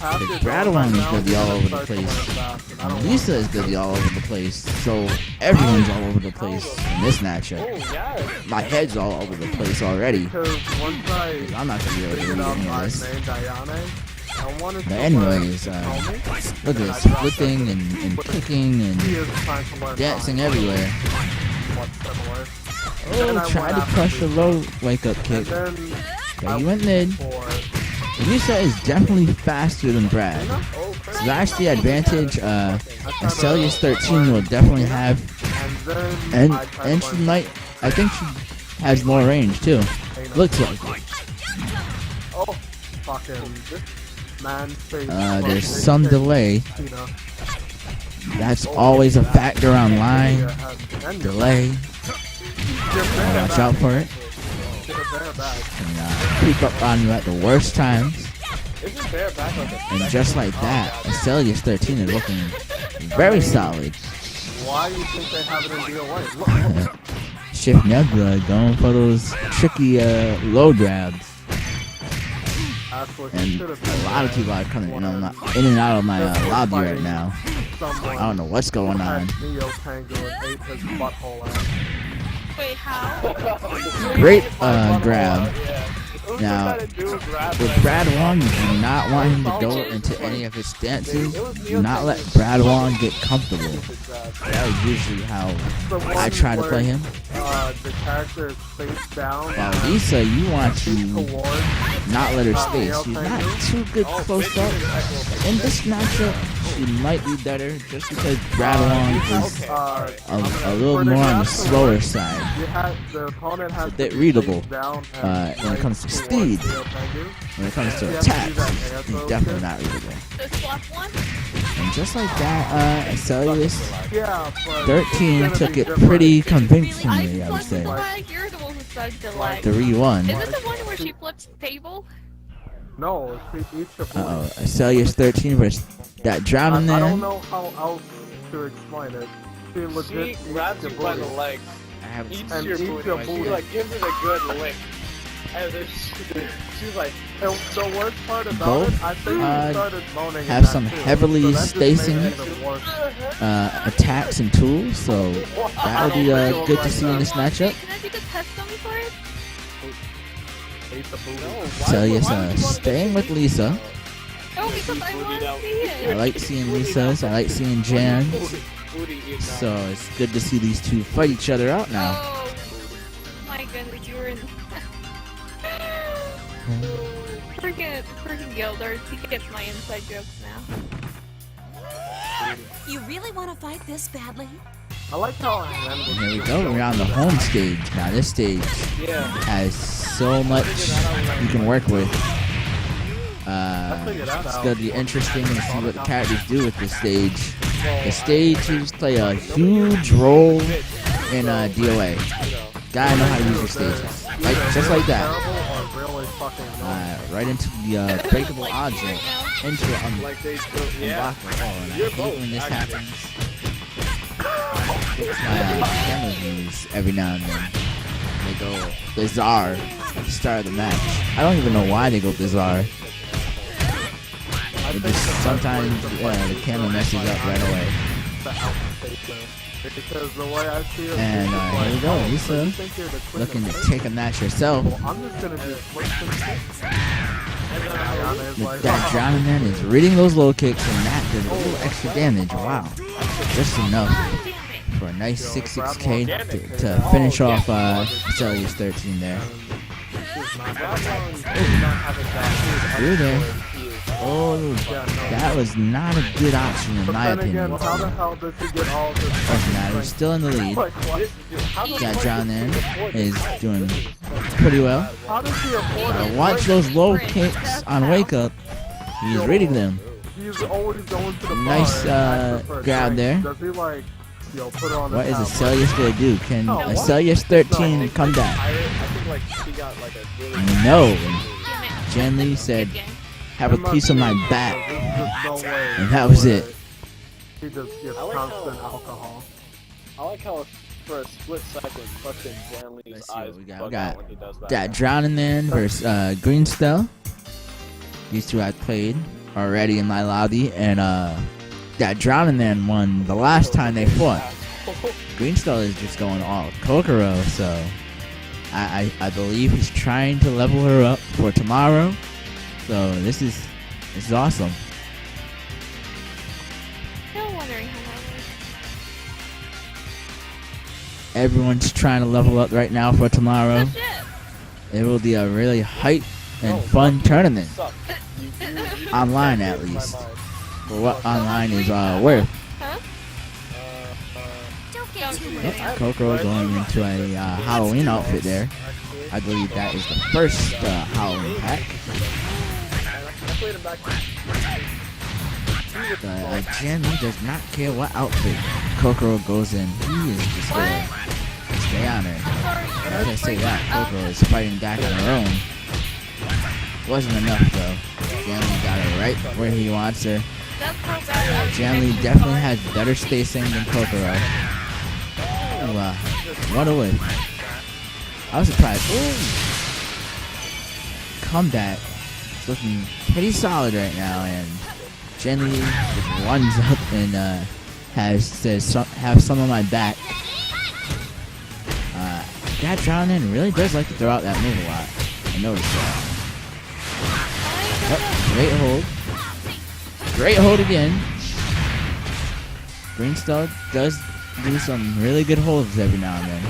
half Because your Brad girls Wong is right gonna be now all over the start to place. learn fast, and I don't Lisa is gonna be all over the place, so everyone's all over the place in this matchup. Oh yeah. My head's all over the place already. Because once I I'm not gonna be able to figured read out any my of this. name, Diane, I wanted But to anyways, learn to tell me. look at this, flipping and kicking He and is trying to learn dancing how to everywhere. what's similar. And Oh, I tried went to after crush the Lisa. low wake up And kick. then Yeah, I you went mid. for Lisa is definitely faster than Brad. Oh, So that's the advantage Celius to 13 will definitely have. and then And I tried and to she learn might, I think she has more range too. Kano. Looks like it. Oh, fucking man face. There's some delay. Tina. That's always a factor online. And Delay. Watch out for it. Get a bear back. And creep up on you at the worst times. isn't Bear back like a And just like that, Celius 13 is looking very solid. Why do you think they have it in DOA? Look, Shift Nebula going for those tricky low grabs. that's what And should have been. a lot of people are coming in and out of my lobby right now. Someone I don't know what's going who had on. Neo Tango and ate his butthole out. Wait, how? Great grab. Yeah. Who's Now, trying to do a grab With like Brad Wong, you do not want him to go into any of his stances. Do not let Brad Wong get comfortable. that? That is usually how The one I try to where, play him. The character is face down. While Lisa, you want Feet to towards. not let her space. She's not too good close up. In this matchup, she might be better just because Brad Wong is a little more on the slower side. The opponent has a bit to be readable, face down when it comes to towards speed. Neo Tengu. When it comes to You have to do attacks, that he's ASO definitely shit. not readable. The swap one? And just like that, Celius Yeah, but 13 it's gonna took be it different. pretty I convincingly, I would plus the say. lag, you're the one who such a lag. 3-1. Is it the one where she flips the table? No, it's each of Uh-oh. Celius 13 versus that drowning I man. don't know how else to explain it. She She legit grabs you eats by your the booty. legs, I have eats And your eats booty, your like, booty. she like gives it a good lick. And then she's like, And the worst part about Both, it, I think she started moaning have in some that too. heavily So that just made it spacing, even worse. attacks and tools, so that'll be good to see in this matchup. Can I do the test dummy for it? Ate the booty. Celius staying with Lisa. No, because I want to see I it. like seeing Lisa's. I like seeing Jan. booty eating So it's good to see these two fight each other out now. Oh my goodness, you were in. Freaking Gilders, he gets my inside jokes now. You really want to fight this badly? I like how Hen was Here we go. We're on the home stage. Now this stage Yeah. has so much you can work with. figured that It's out. gonna be interesting to see what the characters do with this stage. The stages play a huge role in DOA. Gotta know how to use your stages, like just like that. terrible or really fucking annoying. Right into the breakable object, into Like they still, yeah. unblockable. And I You're hate both, when this actually. happens. It's my camera views every now and then. They go bizarre at the start of the match. I don't even know why they go bizarre. It just sometimes the camera messes up right away. The outstation. Because the way I see it, And it's here like, we go, oh, so Lisa, you think you're the queen looking of to Fates? take a match herself. Well, I'm just gonna do flips and kicks. And then Ayana is like, That drowning man is reading those low kicks, and that does a little extra damage. Wow, just enough for a nice 6-6K to finish off Celius 13 there. Through there. Oh, that was not a good option in But my then again, opinion. how the hell does he get all this? Doesn't matter, he's still in the lead. Like, what? That drowning is doing pretty well. How does he afford it? Watch those low kicks on Wake Up. He's reading them. He's always going to the bar Nice, and asking for a grab drink. there. Does he like, put it on What the is a tablet? Celius gonna do? Can No, a what? Celius 13 come back? I think like she got like a really No. Damn it. Jen Lee said, Good game. have a piece of my back. There's just no way And that was it. He just gets I like constant how- alcohol. I like how for a split second fucking Jan Lee's Let's see what eyes we got. bug We got out when he does that. That drowning man versus Greenstell. These two I played already in my lobby, and that drowning man won the last time they fought. Greenstell is just going all Kokoro, so I believe he's trying to level her up for tomorrow. So this is awesome. Still wondering how that works. Everyone's trying to level up right now for tomorrow. Oh, shit. It will be a really hype and No, fun tournament. Suck. You Online, at read my least. mind. For what online is worth. Huh? Don't get too Don't- worked up. Kokoro going into a Halloween outfit there. I believe that is the first Halloween pack. I played him back. Jen Lee does not care what outfit Kokoro goes in. He is just gonna stay on her. Sorry. I can't say that. Kokoro is fighting back on her own. Wasn't enough though. Jen Lee got her right where he wants her. That's so bad. Jen Lee definitely has better spacing than Kokoro. Ooh, what a win. I was surprised. Ooh. Comeback. It's looking pretty solid right now, and Jen Lee just runs up and says, have some on my back. That drowning really does like to throw out that move a lot. I noticed that. Yep, great hold. Great hold again. Greenstell does do some really good holds every now and then.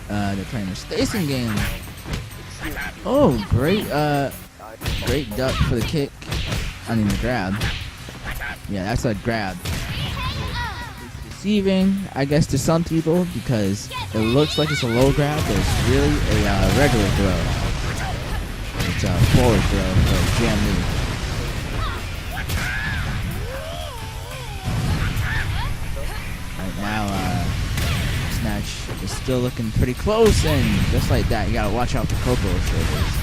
That they're playing the spacing game. Oh, great duck for the kick. I mean the grab. Yeah, that's a grab. It's deceiving, I guess, to some people because it looks like it's a low grab, but it's really a regular throw. It's a forward throw for Jan Lee. Right now, match is still looking pretty close, and just like that, you gotta watch out for Coco's shoulders.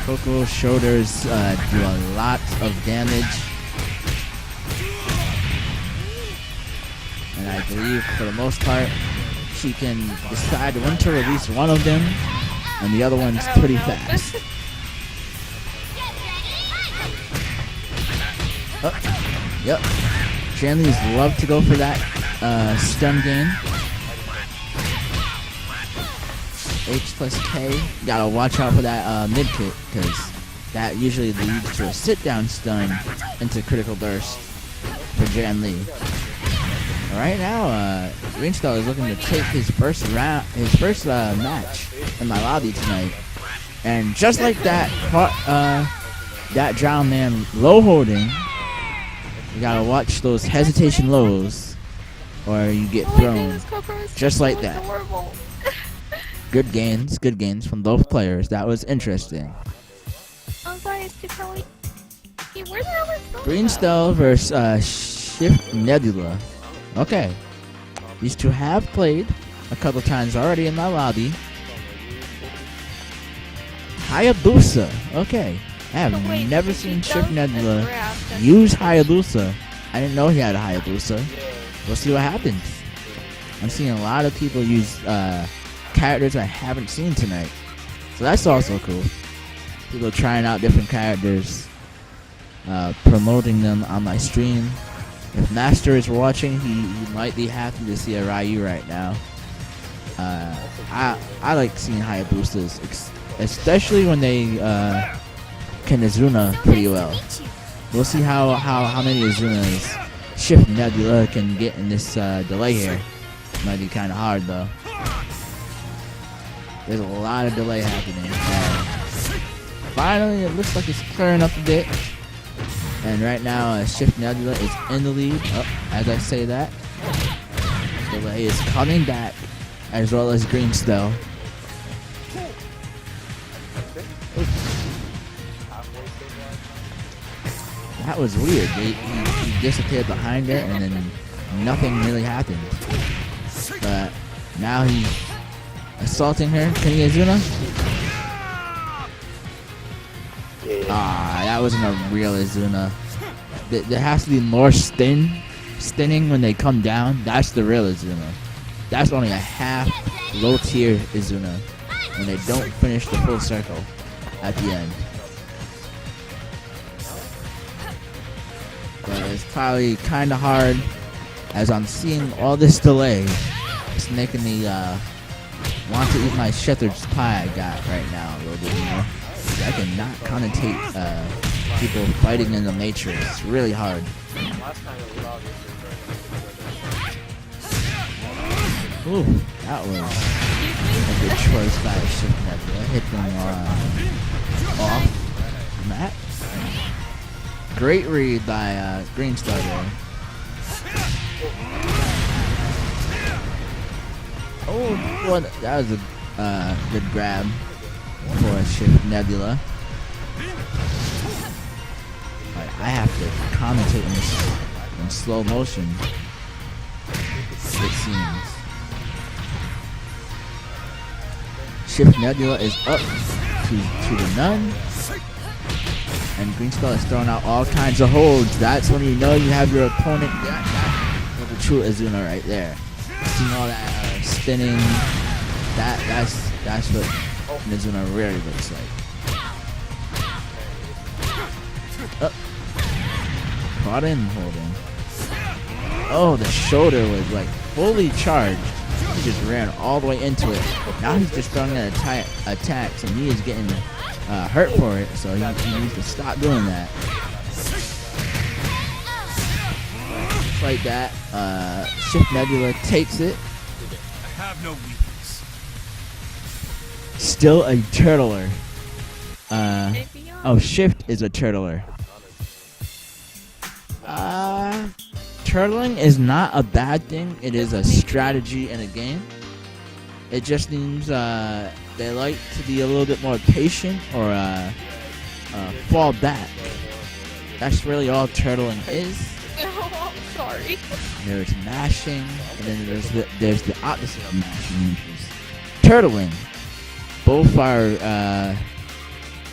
Coco's shoulders do a lot of damage, and I believe for the most part, she can decide when to release one of them, and the other one's pretty fast. Oh, yep. Janley's love to go for that stun game. H plus K. Gotta watch out for that mid kick, because that usually leads to a sit down stun into critical burst for Janley. Right now, Greenstar is looking to take his first match in my lobby tonight, and just like that, that Drown Man low holding. You gotta watch those hesitation lows, or you get thrown. Just like that. Good gains from both players. That was interesting. I'm sorry, it's too early. Hey, where the hell is Sonya? Greenstar versus Shift Nebula. Okay. These two have played a couple times already in my lobby. Hayabusa. Okay. I have never seen Shift Nebula use Hayabusa. I didn't know he had a Hayabusa. We'll see what happens. I'm seeing a lot of people use characters I haven't seen tonight. So that's also cool. People trying out different characters, promoting them on my stream. If Master is watching, he might be happy to see a Ryu right now. I like seeing Hayabusas, especially when they can Azuna pretty well. We'll see how many Azunas Shift Nebula can get in this delay here. Might be kind of hard though. There's a lot of delay happening. Finally, it looks like it's clearing up a bit. And right now, Shift Nebula is in the lead. Oh, as I say that, delay is coming back, as well as Greenstar. That was weird. He disappeared behind her, and then nothing really happened. But now he's assaulting her. Can he Azuna? Ah, that wasn't a real Azuna. There has to be more stinning when they come down. That's the real Azuna. That's only a half low tier Azuna when they don't finish the full circle at the end. But it's probably kind of hard, as I'm seeing all this delay. It's making me want to eat my shepherd's pie I got right now a little bit more. I cannot connotate people fighting in the Matrix. It's really hard. Ooh, that was a good choice by Shift Nebula. Hit them off Matt. Great read by Greenstar there. Oh, well, that was a good grab for Shift Nebula. I have to commentate in slow motion, it seems. Shift Nebula is up to the nun. And Greenstar is throwing out all kinds of holds. That's when you know you have your opponent. That's the true Azuna right there. Seeing all that spinning. That's what Azuna really looks like. Caught in holding. Oh, the shoulder was like fully charged. He just ran all the way into it. Now he's just throwing an attack, so he is getting hurt for it, so he needs to stop doing that. Just like that, Shift Nebula takes it. I have no weakness. Still a turtler. Oh, Shift is a turtler. Turtling is not a bad thing. It is a strategy in a game. It just means they like to be a little bit more patient or fall back. That's really all turtling is. sorry. There's mashing, and then there's the opposite of mashing, which is turtling. Both are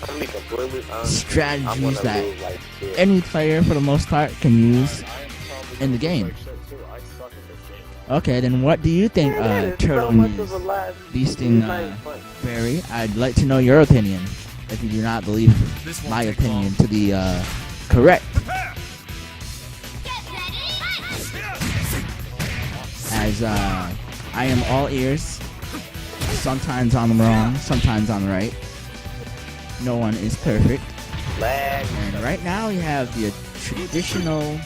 I'm be completely honest. I'm strategies gonna that lose like shit. any player, for the most part, can use I am probably in the gonna game. lose like shit, too. I suck at this game. Okay, then what do you think It's so turtling much of is? a laugh. Beasting It's not even fun. Barry, I'd like to know your opinion, if you do not believe This won't my take opinion long. to be correct. As I am all ears, sometimes I'm wrong, sometimes I'm right. No one is perfect. Lag. And right now we have the traditional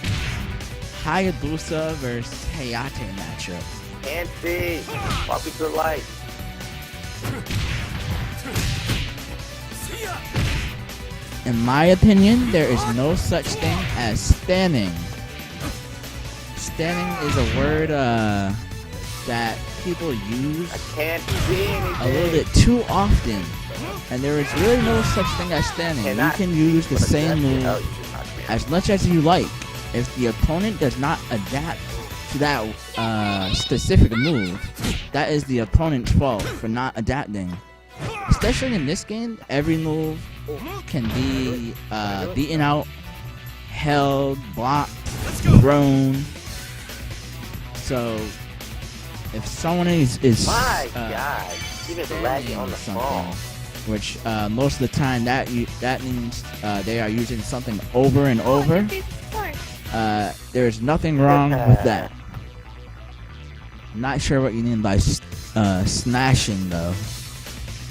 Hayabusa versus Hayate matchup. Can't see. Walk me through life. In my opinion, there is no such thing as standing. Standing is a word that people use I can't see anything. a little bit too often, and there is really no such thing as standing. You Cannot can use the But same that's move how you should not be. as much as you like. If the opponent does not adapt to that specific move, that is the opponent's fault for not adapting. Especially in this game, every move can be beaten out, held, blocked, thrown. So if someone is My God. Even lagging on the something, phone. which most of the time that means they are using something over and over. There's nothing wrong with that. I'm not sure what you mean by smashing though.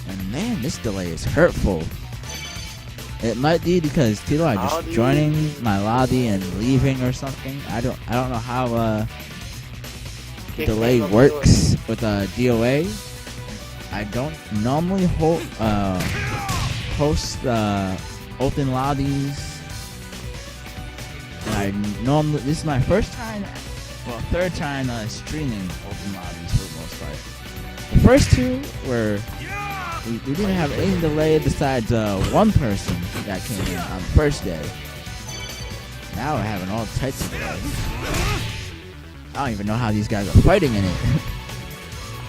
And man, this delay is hurtful. It might be because people are just joining my lobby and leaving or something. I don't know how Kick delay me up works with DOA. I don't normally host open lobbies. And this is my first time, well, third time streaming open lobbies for the most part. The first two were we didn't have any delay besides one person that came in on the first day. Now we're having all types of delay. I don't even know how these guys are fighting in it.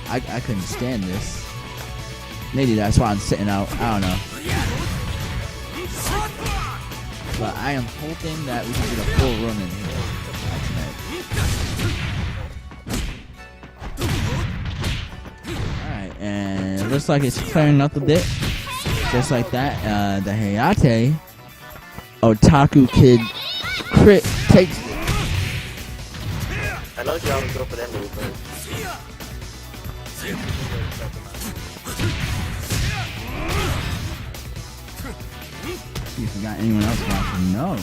I couldn't stand this. Maybe that's why I'm sitting out. I don't know. But I am hoping that we can get a full run in here tonight. Alright, and it looks like it's clearing up a bit. Just like that, the Hayate Otaku Kid crit takes it. I know you always go for that move, but See if we got anyone else watching. No.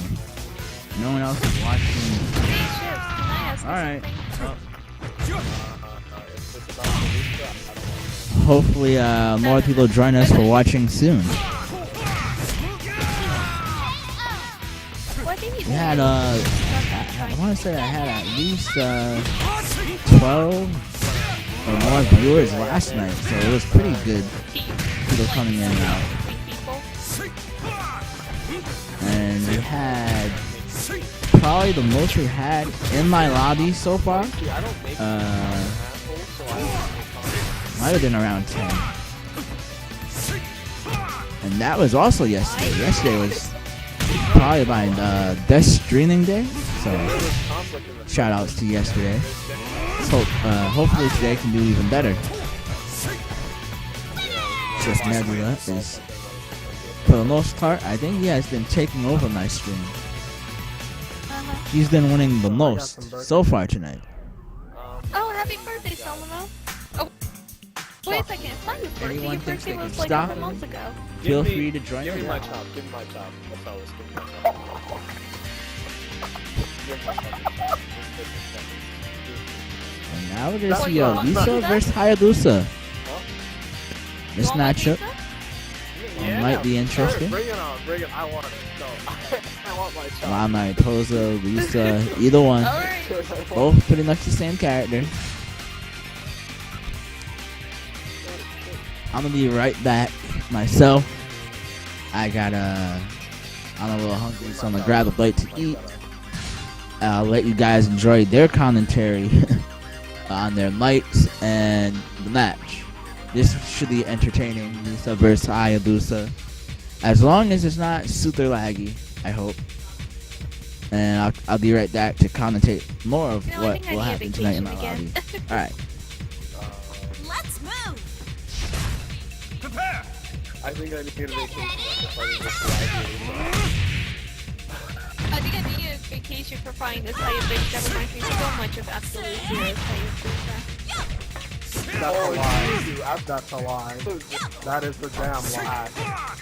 No one else is watching. Alright. Hopefully more people join us for watching soon. We had I want to say I had at least 12 or more viewers last night, so it was pretty good. People coming in and out. And we had probably the most we had in my lobby so far. Might have been around 10. And that was also yesterday. Yesterday was probably my best streaming day. So shout outs to yesterday. Hopefully today can do even better. Just Nebula is, for the most part, I think he has been taking over my stream. He's been winning the most so far tonight. Oh, happy birthday, Solomon. Oh, wait a second. It's not your birthday. Anyone Your thinks birthday they was can like stop a me? month ago. Feel free to join give me in. my chop. Give me my chop. That's all. Give me my chop. Give me my chop. And now we're gonna see Lisa versus Hayabusa. This You want my matchup pizza? might be interesting. Bring it on. Bring it. I want it. No. I want my chop. Lana, Toza, Lisa, either one. Alright. Both pretty much the same character. I'm gonna be right back myself. I'm a little hungry, so I'm gonna grab a bite to eat. I'll let you guys enjoy their commentary on their lights and the match. This should be entertaining, Musa versus Hayabusa. As long as it's not super laggy, I hope. And I'll be right back to commentate more of No, I what think I will need a happen tonight in my vacation lobby. again. Alright. Let's move. Prepare! I think I need a vacation after fighting this laggy. I think I need a vacation for finding this Hayabusa that reminds me so much of Absolute Zero's Hayabusa. That's a lie. That's a lie. That is a damn lie.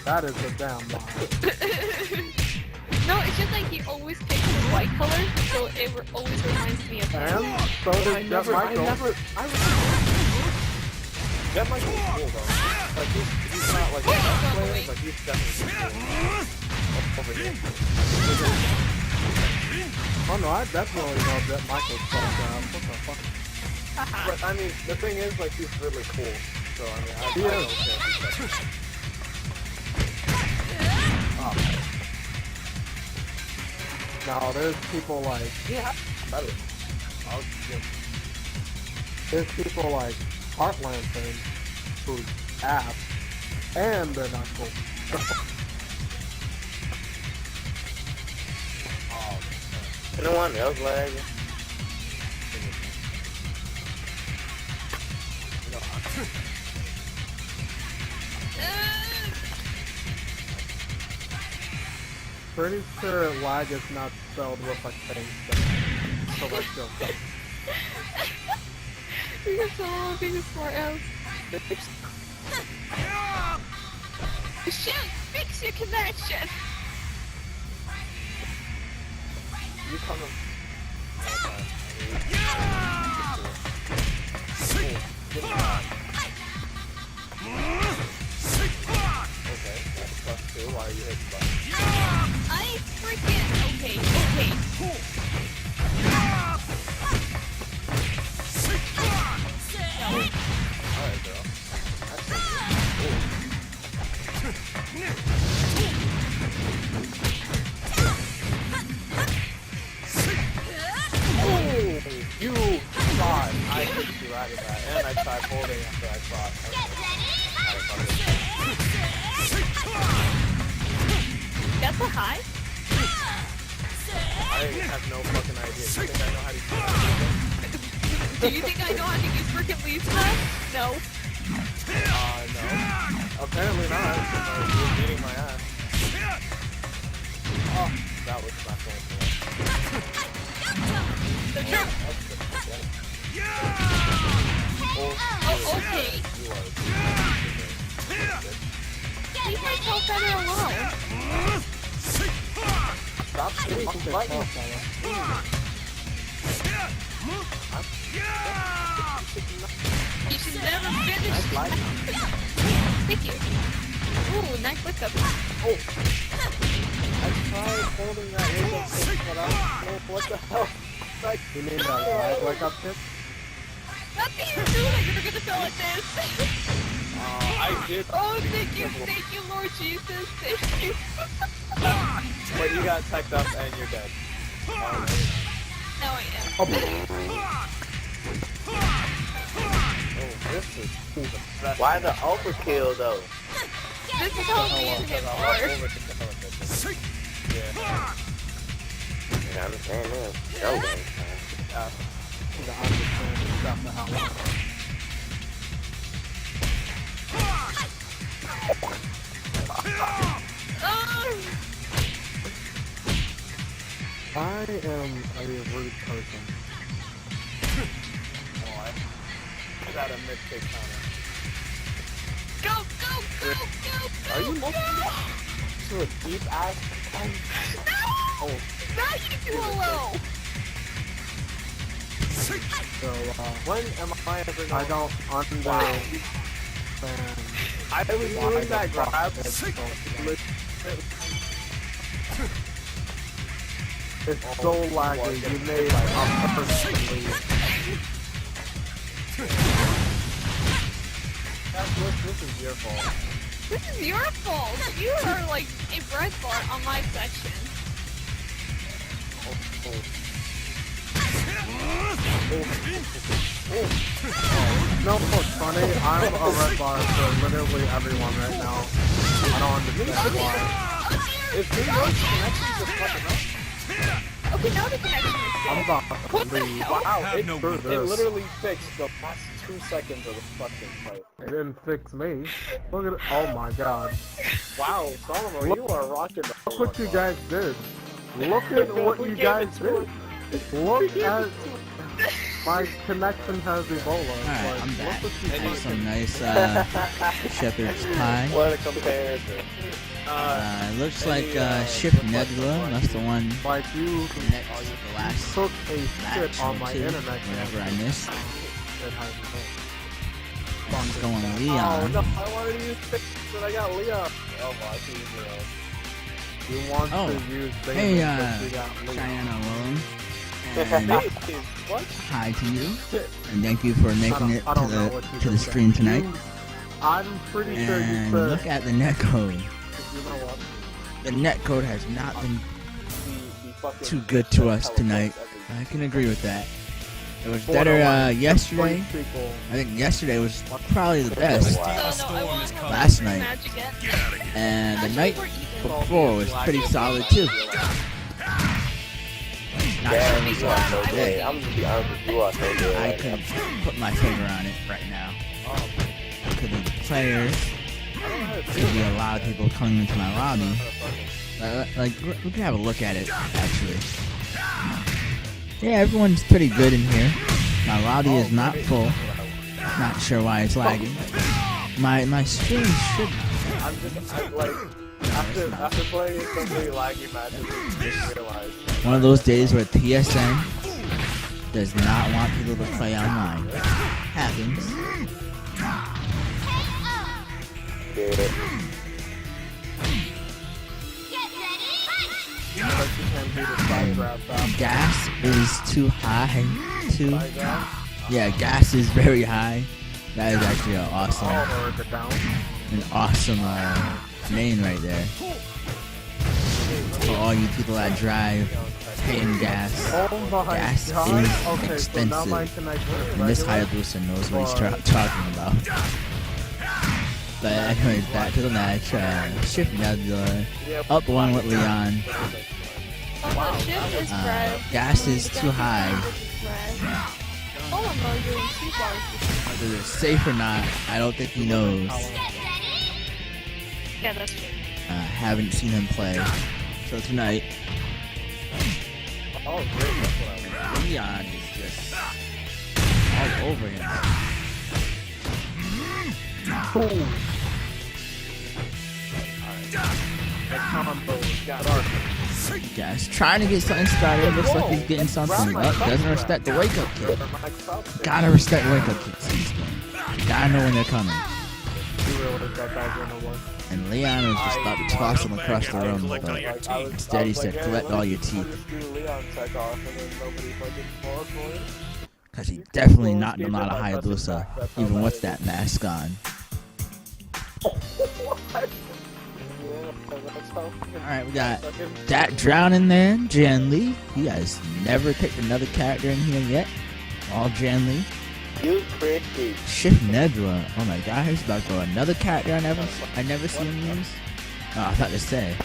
That is a damn lie. No, it's just like he always picks the white color, so it always reminds me of him. And so did Jet Michael. Jet Michael is cool though. Like he's not like a best player, but he's definitely cool. Over here. Oh no, I definitely know Jet Michael's stuff. What the fuck? Haha. But I mean, the thing is, like he's really cool. So I mean, I He don't is. care if he's better. Now there's people like Better. I'll just there's people like Heartland fans who's ass and they're not cool. You know what else lagging? Pretty sure lag is not spelled with a K. So let's go. You're so being a smart ass. Shoot! Fix your connection! You coming? Okay, that's plus 2. Why are you hitting buttons? I freaking... Okay. Alright, girl. That's you thought I hit you out of that, and I tried holding after I thought. That's a high? I have no fucking idea. You think I know how to use it? Do you think I know how to use freaking leaf smash? No. No. Apparently not, because you were beating my ass. Oh, that was not going to work. Oh, okay. You are. Leave myself better alone. Stop fucking fighting. You should never finish. Thank you. Ooh, nice lick up. I tried holding that wake up stick, but I don't know what the hell. Like, You mean that lag wake up tip? Nothing to do like you're gonna go like this. I did. Oh, thank you, Lord Jesus, thank you. But you got teched up and you're dead. No, I am. Oh, this is the best. Why the overkill though? This is how me and him are. Yeah. I understand that. To understand stuff and how long. I am a rude person. I got a mid-kick counter. Go, go, go, go, go! Are you go. looking to a deep ass? No! Oh, Not you too low! So, when am I ever going? I don't understand. I was doing that grab. It's so laggy, you made a person leave. This is your fault. This is your fault! You are like a bread bar on my section. No, it's funny. I'm a red bar for literally everyone right now. I don't understand why. If New York's connections are fucking up. Okay, now the connection is I'm dead. about What to the leave. hell? Wow, Have it, no it words. literally fixed the last 2 seconds of the fucking fight. It didn't fix me. Look at it. Oh my god. Wow, Solomon, you are rocking the Look what you guys did. Look at what you guys did. Look at my connection has Ebola. Alright, I'm Like, back. look what you Had did. some nice shepherd's pie. What a comparison. It looks like Ship Nebula. That's the one Like you next to the last took a match shit on or my two, internet. whatever I missed. It has And he's going Oh Leon. no, I wanted to use fix, but I got Leon. Oh my, I see Leon. You want Oh. to use Hey, Damon, but you got Lee. Cheyenne alone. And What? hi to you, and thank you for making it I to don't know what you the just stream said. tonight. I'm pretty sure you And said. look at the netcode. You know what? The netcode has not been The fucking too good to us tonight. I can agree with that. It was better yesterday. Funny sequel. I think yesterday was probably the best, No, I want to Last night. match again. and the Actually, night we're even. before was pretty solid too. Not Yeah, sure you who's are on so today. good. I'm gonna be honest with you, are so good. I couldn't put my finger on it right now. Could be the players, could be a lot of people coming into my lobby. Like, we can have a look at it, actually. Yeah, everyone's pretty good in here. My lobby is not full. Not sure why it's lagging. My stream should. I'm like, after playing so many laggy matches, I just realized. One of those days where PSN does not want people to play online. Happens. Yeah. But you can't do the side grab back. Gas is too high. Yeah, gas is very high. That is actually an awesome, Or the down. name right there. For all you people that drive, paying gas. Oh my Gas god. is Okay, so now my expensive. connection is And this regular. Hayabusa knows what he's talking about. But anyways, back to the match. Shift Nebula up one with Leon. Oh, the ship is red. Gas is too high. Oh no, you're in 2 bars. Whether it's safe or not, I don't think he knows. Yeah, that's true. Haven't seen him play. So tonight, Oh, great. That's what I Leon is just all over him. Boom. The combo got dark. Guys, trying to get something started. Looks like he's getting something up. Doesn't respect the wake up kick. Gotta respect wake up kicks in this game. Gotta know when they're coming. You realize that guy's gonna win. And Leon was just about to toss him across the room, but instead he said, collect all your teeth. Because he definitely knocked him out of Hayabusa, even with that mask on. Alright, we got that Drown in there, Jan Lee. He has never picked another character in here yet. All Jan Lee. You crazy. Shift Nebula. Oh my god, he's about to go another character I never seen him use. Oh, I thought to say.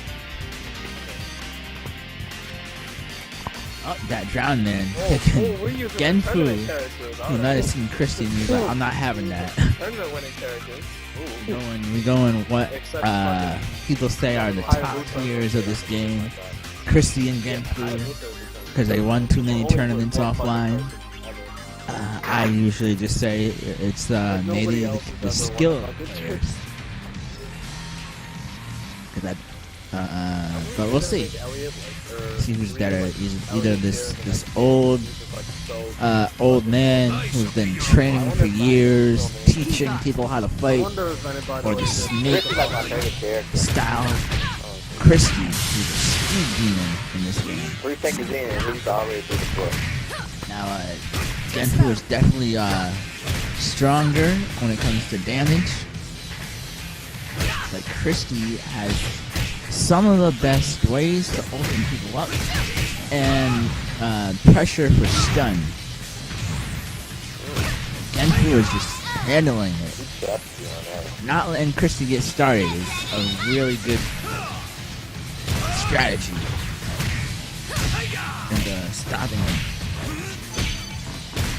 Oh, that Drown man picking Genfu. You might have seen Christy and he's like, I'm not having that. Tournament winning characters. Ooh. We going what people say are the top tiers of this game. Christy and Genfu, because they won too many tournaments offline. I usually just say it's maybe the skill players. But we'll see. See who's better. Either this old man who's been training for years, teaching people how to fight, or the snake style Christy, who's a speed demon in this game. 3 seconds in, and he's already through the foot. Now, Genfu is definitely stronger when it comes to damage. Like Christy has some of the best ways to open people up and pressure for stun. Genfu is just handling it. That's on that. Not letting Christy get started is a really good strategy. And stopping him.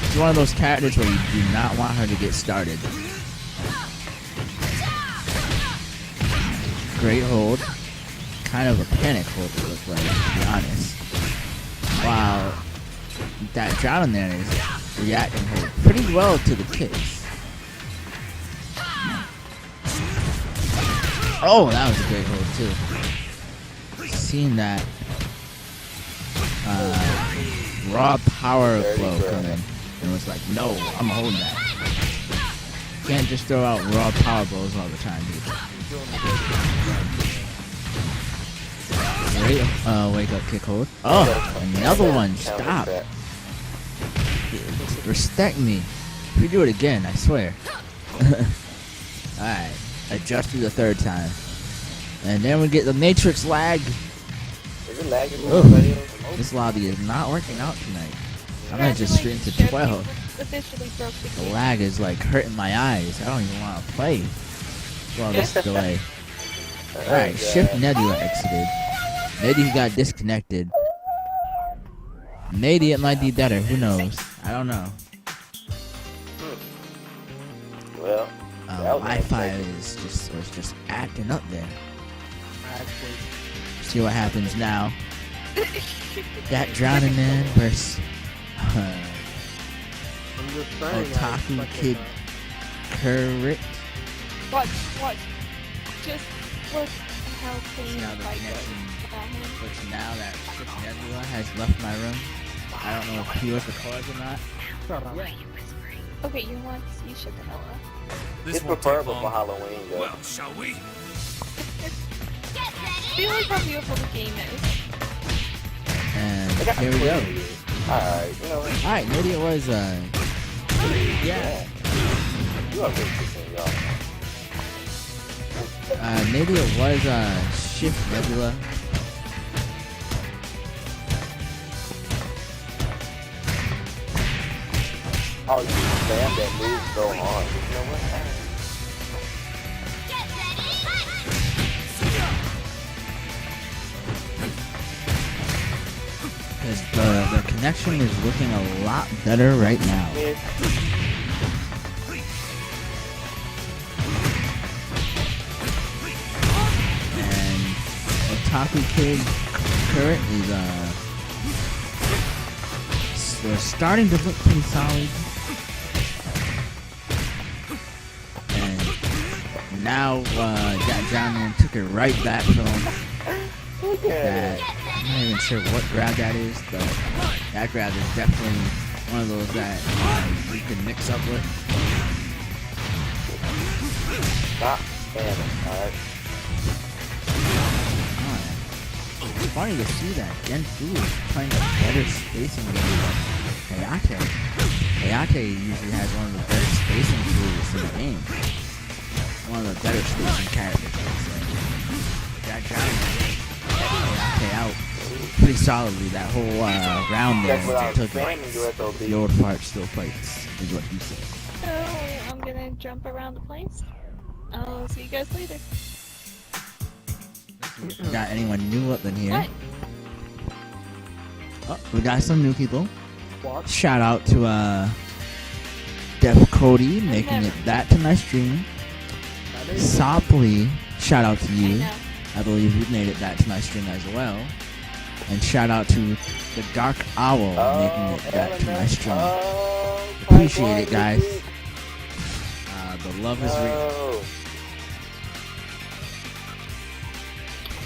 She's one of those characters where you do not want her to get started. Great hold. Kind of a panic hold it looks like, to be honest. Wow. That drowning there is reacting hold pretty well to the kicks. Oh, that was a great hold too. Seeing that raw power flow come in, and was like, no, I'm holding that. Can't just throw out raw power blows all the time, dude. Great wake up kick hold. Oh, another one. Stop. Respect me. If we do it again, I swear. Alright. Adjust to the third time. And then we get the Matrix lag. Is it lagging? Ugh. This lobby is not working out tonight. I'm gonna just stream to 12. Officially broke the The game. lag is like hurting my eyes. I don't even want to play. Well, this delay. Alright, Shift Nebula exited. Maybe he got disconnected. Maybe it might be better. Who knows? I don't know. Well, that was Wi-Fi unexpected. was just acting up there. Actually, See what happens now. That drowning man versus I'm just saying. Otaku Kid Currit. Watch. Just look at how clean Now the fight connection. goes. Which now that Shift Nebula has left my room, I don't know if he was the cause or not. Shut up. Okay, you should know. This It's won't take preferable for long. Halloween, though. Well, shall we? Feel like how beautiful the game is. And I got here we go. Alright, you know what? Alright, maybe it was yeah. You are really kissing, y'all. Maybe it was Shift Nebula. Oh, you spam that move so hard. You know what? Because the connection is looking a lot better right now. Miss. And Otaku Kid Current is they're starting to look pretty solid. And now that Drowning took it right back from him. Look at That it. I'm not even sure what grab that is, but that grab is definitely one of those that you can mix up with. Stop spamming, alright? It's funny to see that Genfu is playing a better spacing game than Hayate. Hayate usually has one of the better spacing tools in the game. One of the better spacing characters, I would say. That Drowning Hayate out pretty solidly that whole round there. That's what I was Took spamming you at, though, the B. old part still fights, is what he said. So I'm gonna jump around the place. I'll see you guys later. Got anyone new up in here? What? Oh, we got some new people. What? Shout out to Def Cody making it that to my stream. That is Sopley, shout out to I you. know. I believe you made it that to my stream as well. And shout out to the Dark Owl making it that to my stream. Appreciate it, guys. The love is real. Oh.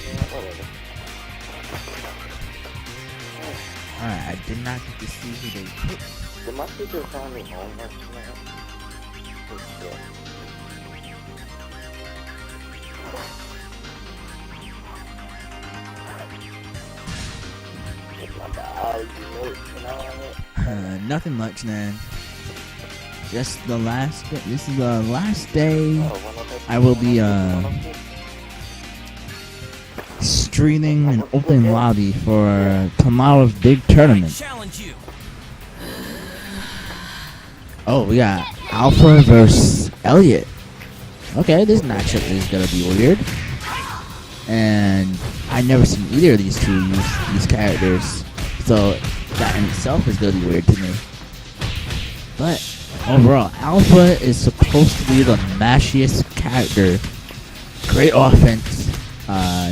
Yeah, whatever. Alright, I did not get to see who they picked. Did my teacher find me homework tonight? Oh, shit. It's my biology notes and all that. Nothing much, man. Just the last. This is the last day Oh, 102. I will be 102. streaming an open lobby for tomorrow's big tournament. Challenge you. Oh, we got Alpha versus Elliot. Okay, this matchup is gonna be weird. And I never seen either of these two use these characters, so that in itself is gonna be weird to me. But overall, Alpha is supposed to be the mashiest character. Great offense,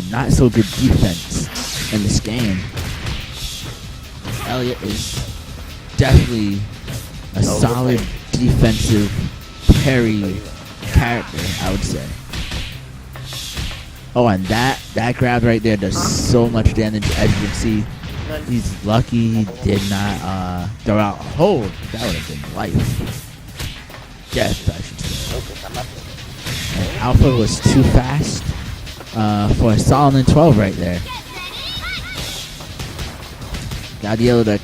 not so good defense in this game. Elliot is definitely a solid defensive parry character, I would say. Oh, and that grab right there does so much damage. As you can see, he's lucky he did not throw out a hold. That would have been life. Death, I should say. And Alpha was too fast for Solomon 12 right there. Gotta be able to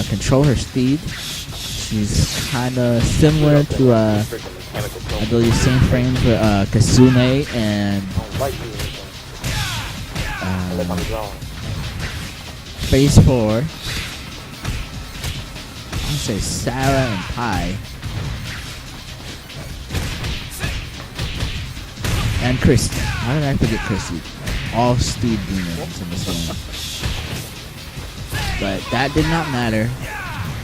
control her speed. She's kind of similar to, I believe, same frame for Kasune and Phase 4. I'm gonna say Sarah and Pi. And Christy. How did I forget Christy? All speed demons in this game. But that did not matter.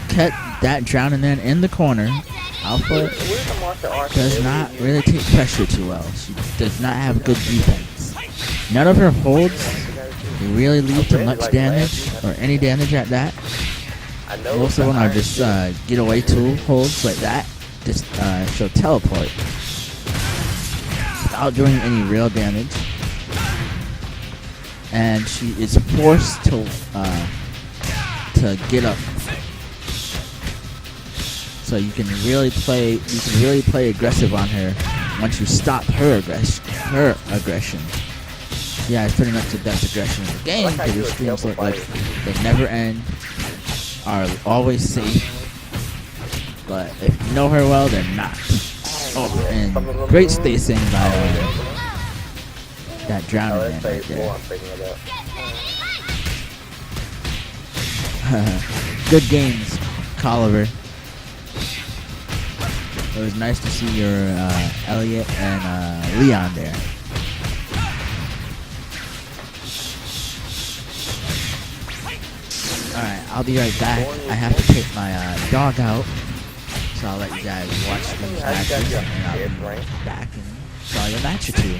Kept that drowning man in the corner. Alpha does not really take pressure too well. She does not have good defense. None of her holds really lead to much damage, or any damage at that. Most of them are just getaway tool holds like that. Just she'll teleport without doing any real damage. And she is forced to get up. So you can really play aggressive on her once you stop her aggression. Yeah, it's pretty much the best aggression in the game because these streams look like they never end, are always safe. But if you know her well, they're not. Oh, and great spacing by that drowning man right there. Good games, Colliver. It was nice to see your Elliot and Leon there. Alright, I'll be right back. I have to take my dog out. So I'll let you guys watch these matches. And I'll be back in probably a match or two.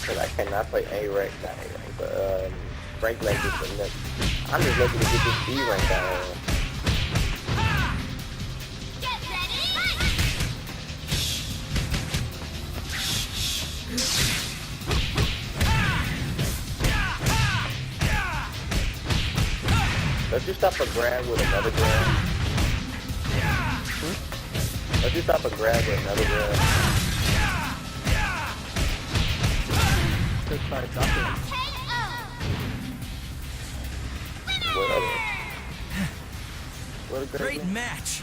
Because I cannot play A rank, not A rank, but rank like this and that. I'm just looking to get this B rank down. Let's just stop a grab with another grab. Let's just stop a grab with another grab. Just try to duck it. Whatever. What a Great match.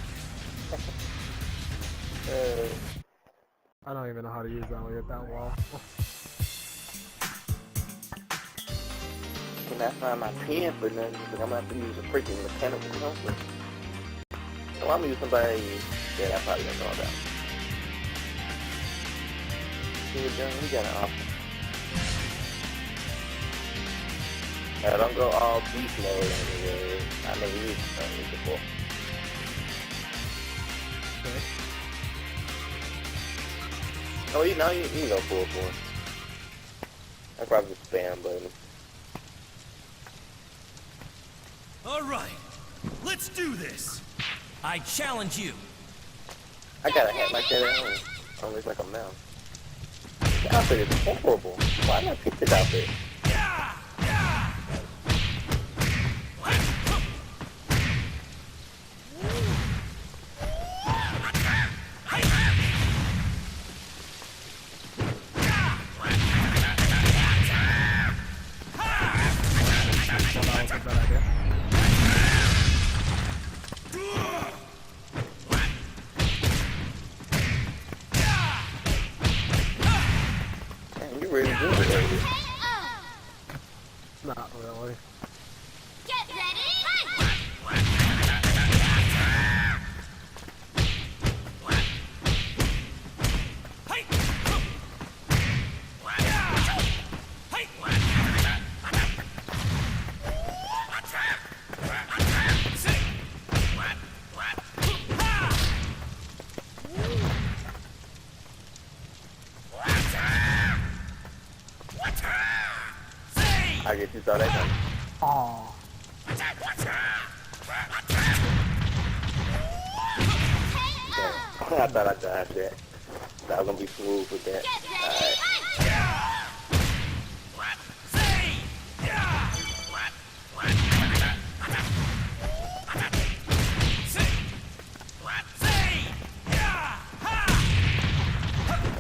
I don't even know how to use Elliot that well. Can I find my pen for nothing? Because I'm going to have to use a freaking mechanical compass. So I'm going to use somebody that I probably don't know about. See what John, we got an option. I don't go all beast mode anyway. I never used it before. Okay. Oh, you know, you can go full force. I probably just spam button. All right, let's do this. I challenge you. I got a hat like that at home. I look like a mouse. The outfit is horrible. Why did I pick this outfit? You really good with it. I guess you saw that coming. Aw. I thought I dodged that. I was gonna be smooth with that. Alright.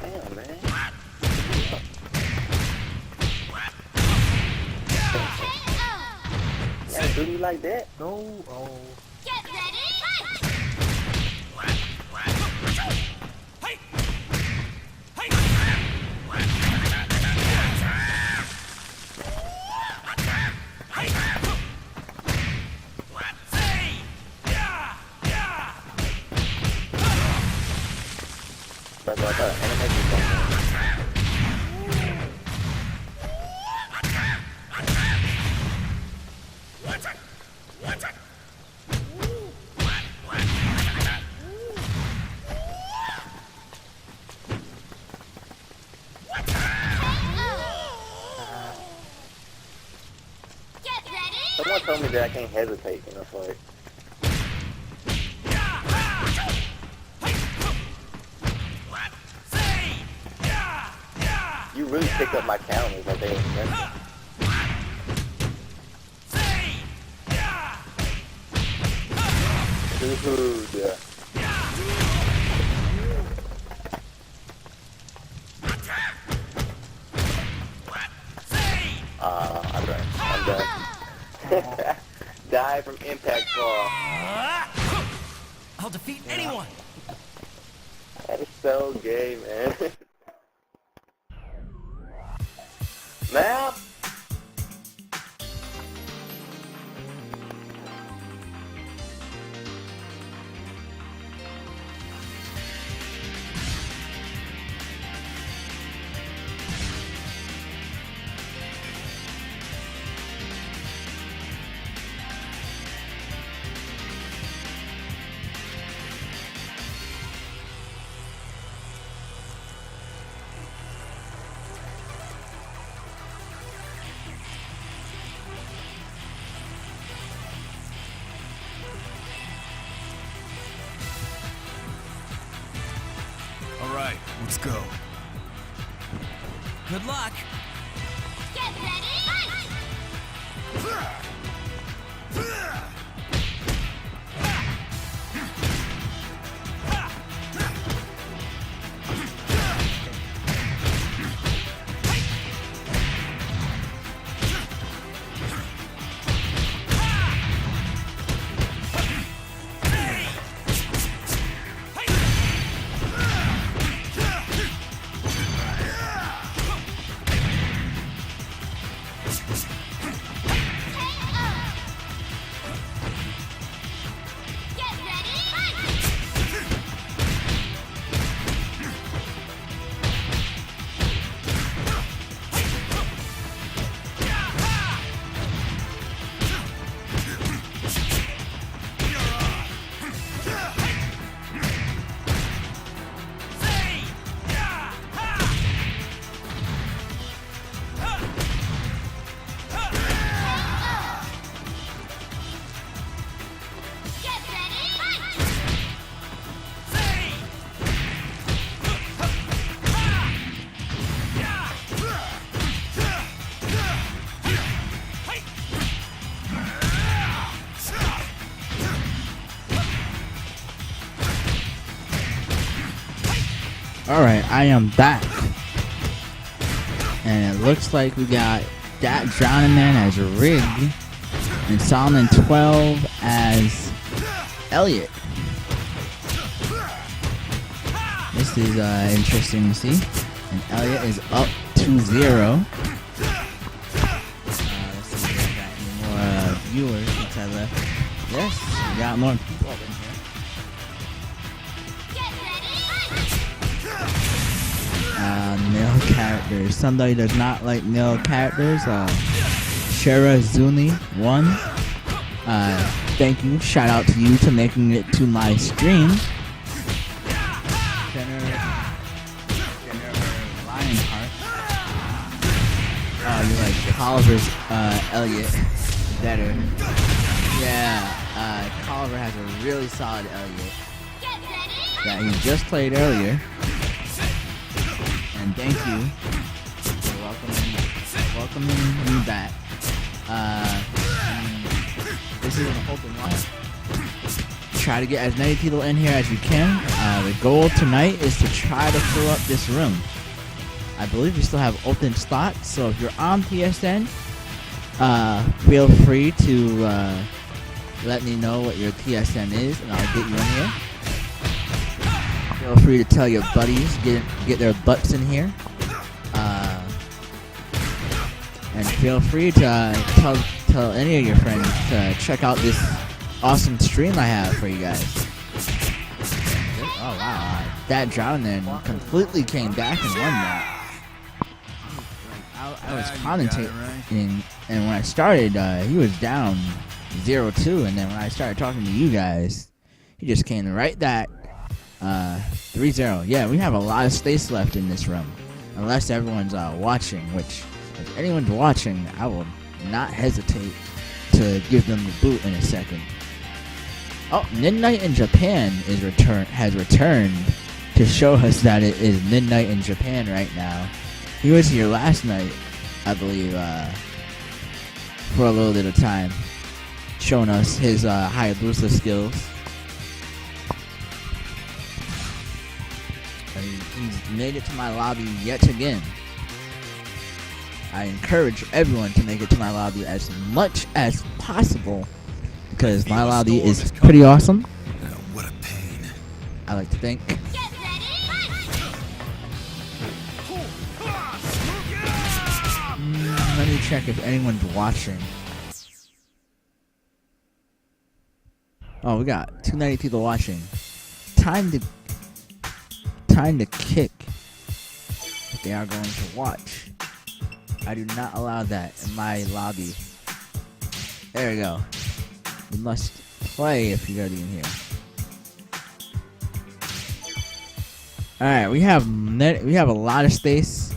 Damn, man. Yeah, do you like that? No. Oh. Get ready, fight! That's what I thought. Animation Get ready! Someone told me that I can't hesitate in a fight. You really pick up my counters like they invented. Dude, yeah. I'm done. Die from impact fall. I'll defeat anyone. That is so gay, man. Now, All right, let's go. Good luck. Get ready, fight! Get ready, fight! Get ready, fight! Alright, I am back. And it looks like we got that Drowning Man as Rig and Solomon 12 as Elliot. This is interesting to see. And Elliot is up 2-0. Let's see if we got any more viewers since I left. Yes, we got more people in here. Get ready, fight! Male characters. Somebody does not like male characters. Shara Zuni 1. Thank you. Shout out to you to making it to my stream. Lionheart. You like Colliver's Elliot better. Yeah, Colliver has a really solid Elliot Get ready. that he just played earlier. And thank you for welcoming me back. This is an open line. Try to get as many people in here as you can. The goal tonight is to try to fill up this room. I believe we still have open slots, so if you're on PSN, feel free to let me know what your PSN is, and I'll get you in here. Feel free to tell your buddies, get their butts in here. And feel free to tell any of your friends to check out this awesome stream I have for you guys. Oh wow, that drowning completely came back and won that. I was commentating, and when I started, he was down 0-2, and then when I started talking to you guys, he just came right back 3-0. Yeah, we have a lot of space left in this room, unless everyone's watching, which if anyone's watching, I will not hesitate to give them the boot in a second. Oh, Midnight in Japan has returned to show us that it is midnight in Japan right now. He was here last night, I believe, for a little bit of time, showing us his Hayabusa skills. He's made it to my lobby yet again. I encourage everyone to make it to my lobby as much as possible, because my lobby is pretty awesome. What a pain. I like to think. Get ready. Let me check if anyone's watching. Oh, we got 290 people watching. Time to kick if they are going to watch. I do not allow that in my lobby. There we go. You must play if you're already in here. Alright, we have a lot of space.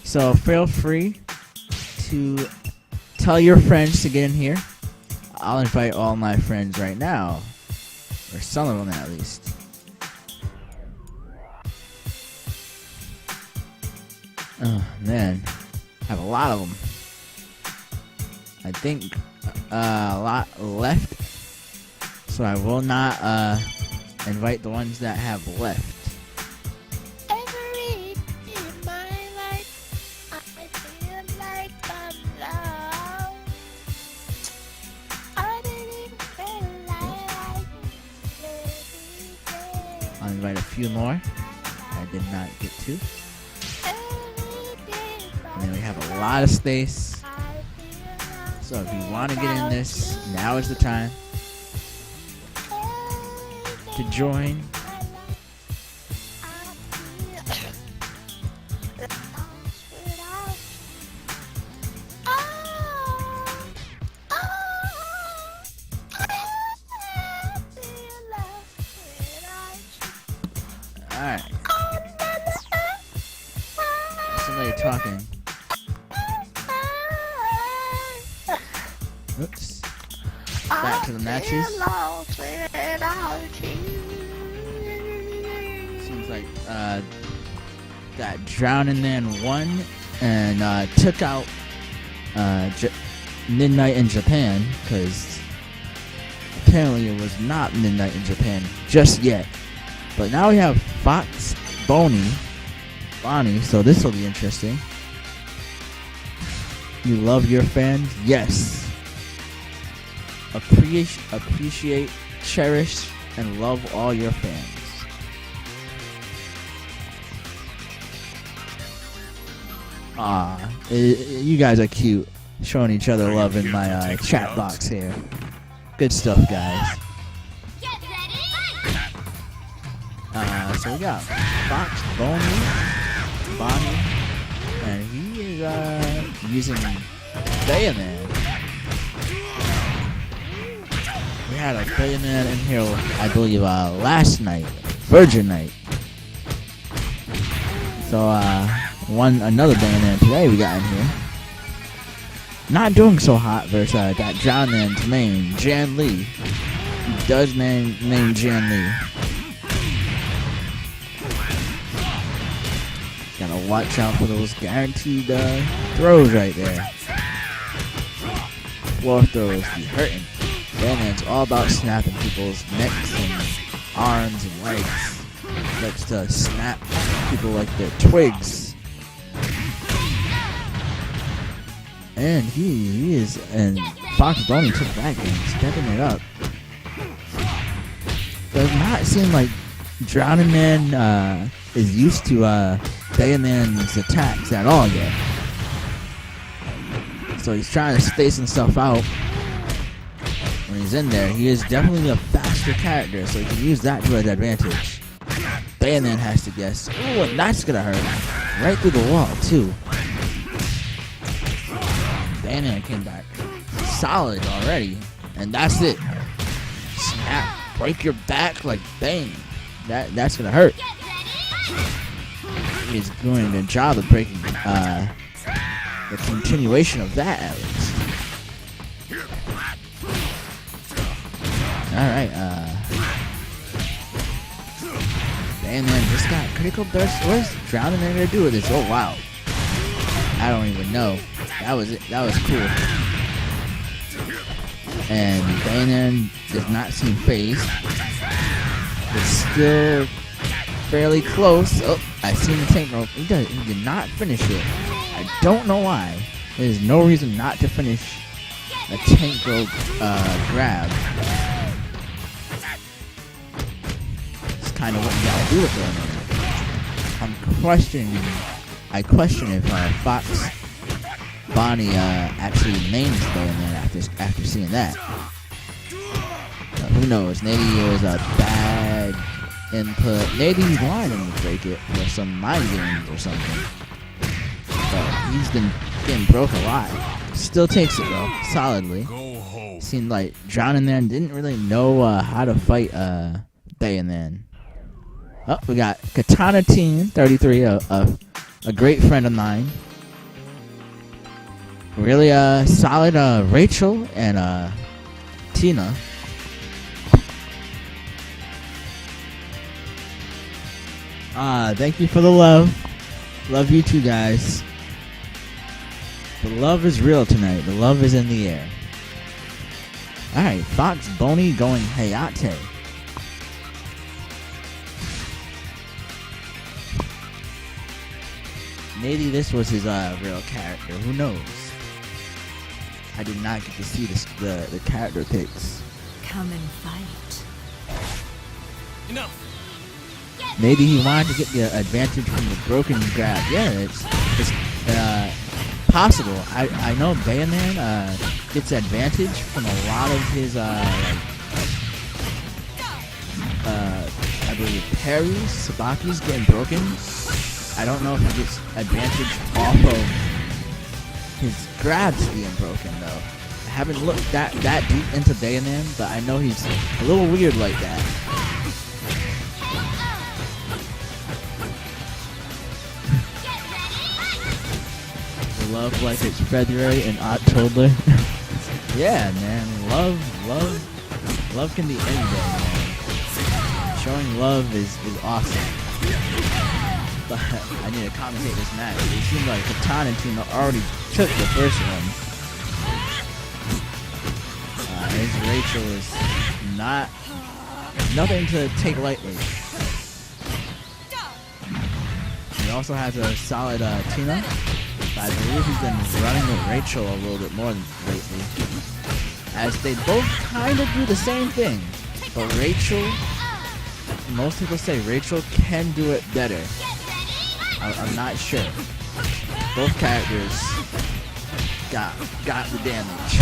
So feel free to tell your friends to get in here. I'll invite all my friends right now. Or some of them at least. Oh man, I have a lot of them. I think a lot left, so I will not invite the ones that have left. Every day in my life, I feel like I'm lost. I didn't feel like every day. I'll invite a few more I did not get to. And then we have a lot of space. So if you want to get in this, now is the time to join. Alright. Somebody talking. Oops. Back to the matches. Seems like that Drowning Man won and took out Midnight in Japan, because apparently it was not Midnight in Japan just yet. But now we have Fox Bonnie, so this will be interesting. You love your fans? Yes. Appreciate, cherish, and love all your fans. You guys are cute, showing each other love in my chat box here. Good stuff, guys. Get ready. So we got Fox Bonnie, and he is using Bayonet. We had a Bayonet in here, I believe, last night, Virgin Night. So another Bayonet today we got in here. Not doing so hot versus that Drown Man's main, Jan Lee. He does main Jan Lee. Gotta watch out for those guaranteed throws right there. Floor throws be hurting. Bayonet's all about snapping people's necks and arms and legs. Likes to snap people like they're twigs. And he is, and Fox Boney took that game, stepping it up. Does not seem like Drowning Man is used to Bayoman's attacks at all yet. So he's trying to space himself out when he's in there. He is definitely a faster character, so he can use that to his advantage. Bayoman has to guess. Ooh, and that's gonna hurt. Right through the wall, too. Bayoman came back solid already, and that's it. Snap, break your back like bang. That's gonna hurt. He's doing a good job of breaking the continuation of that at least. Alright, Bayoman just got critical burst. What is Drowning Man gonna do with this? Oh wow. I don't even know. That was it. That was cool. And Bayoman does not seem phased. It's still fairly close. Oh, I seen the tank rope. He did not finish it. I don't know why. There's no reason not to finish a tank rope grab. It's kind of what you gotta do with it. I question if Fox Bonnie actually names Bayonet after seeing that. Who knows? Maybe it was a bad input. Maybe he's wanting to break it for some mind games or something. But he's been getting broke a lot. Still takes it though, solidly. Seemed like Drowning Man didn't really know how to fight Bayonet. Oh, we got Katana Teen 33, a great friend of mine. Really solid Rachel and Tina. Thank you for the love. Love you too, guys. The love is real tonight. The love is in the air. Alright, Fox Boney going Hayate. Maybe this was his real character. Who knows? I did not get to see the character pics. Come and fight. Enough. Maybe he wanted to get the advantage from the broken grab. Yeah, it's possible. I know Bayonet gets advantage from a lot of his I believe parries. Sabaki's getting broken. I don't know if he gets advantage off of his grabs being broken though. I haven't looked that deep into Bayonet, but I know he's a little weird like that. Love like it's February and October. Yeah, man. Love can be any day, man. Showing love is awesome. But I need to commentate this match. It seemed like Katana and Tina already took the first one. His Rachel is nothing to take lightly. He also has a solid Tina. I believe he's been running with Rachel a little bit more lately. As they both kind of do the same thing. But Rachel, most people say Rachel can do it better. I'm not sure. Both characters got the damage.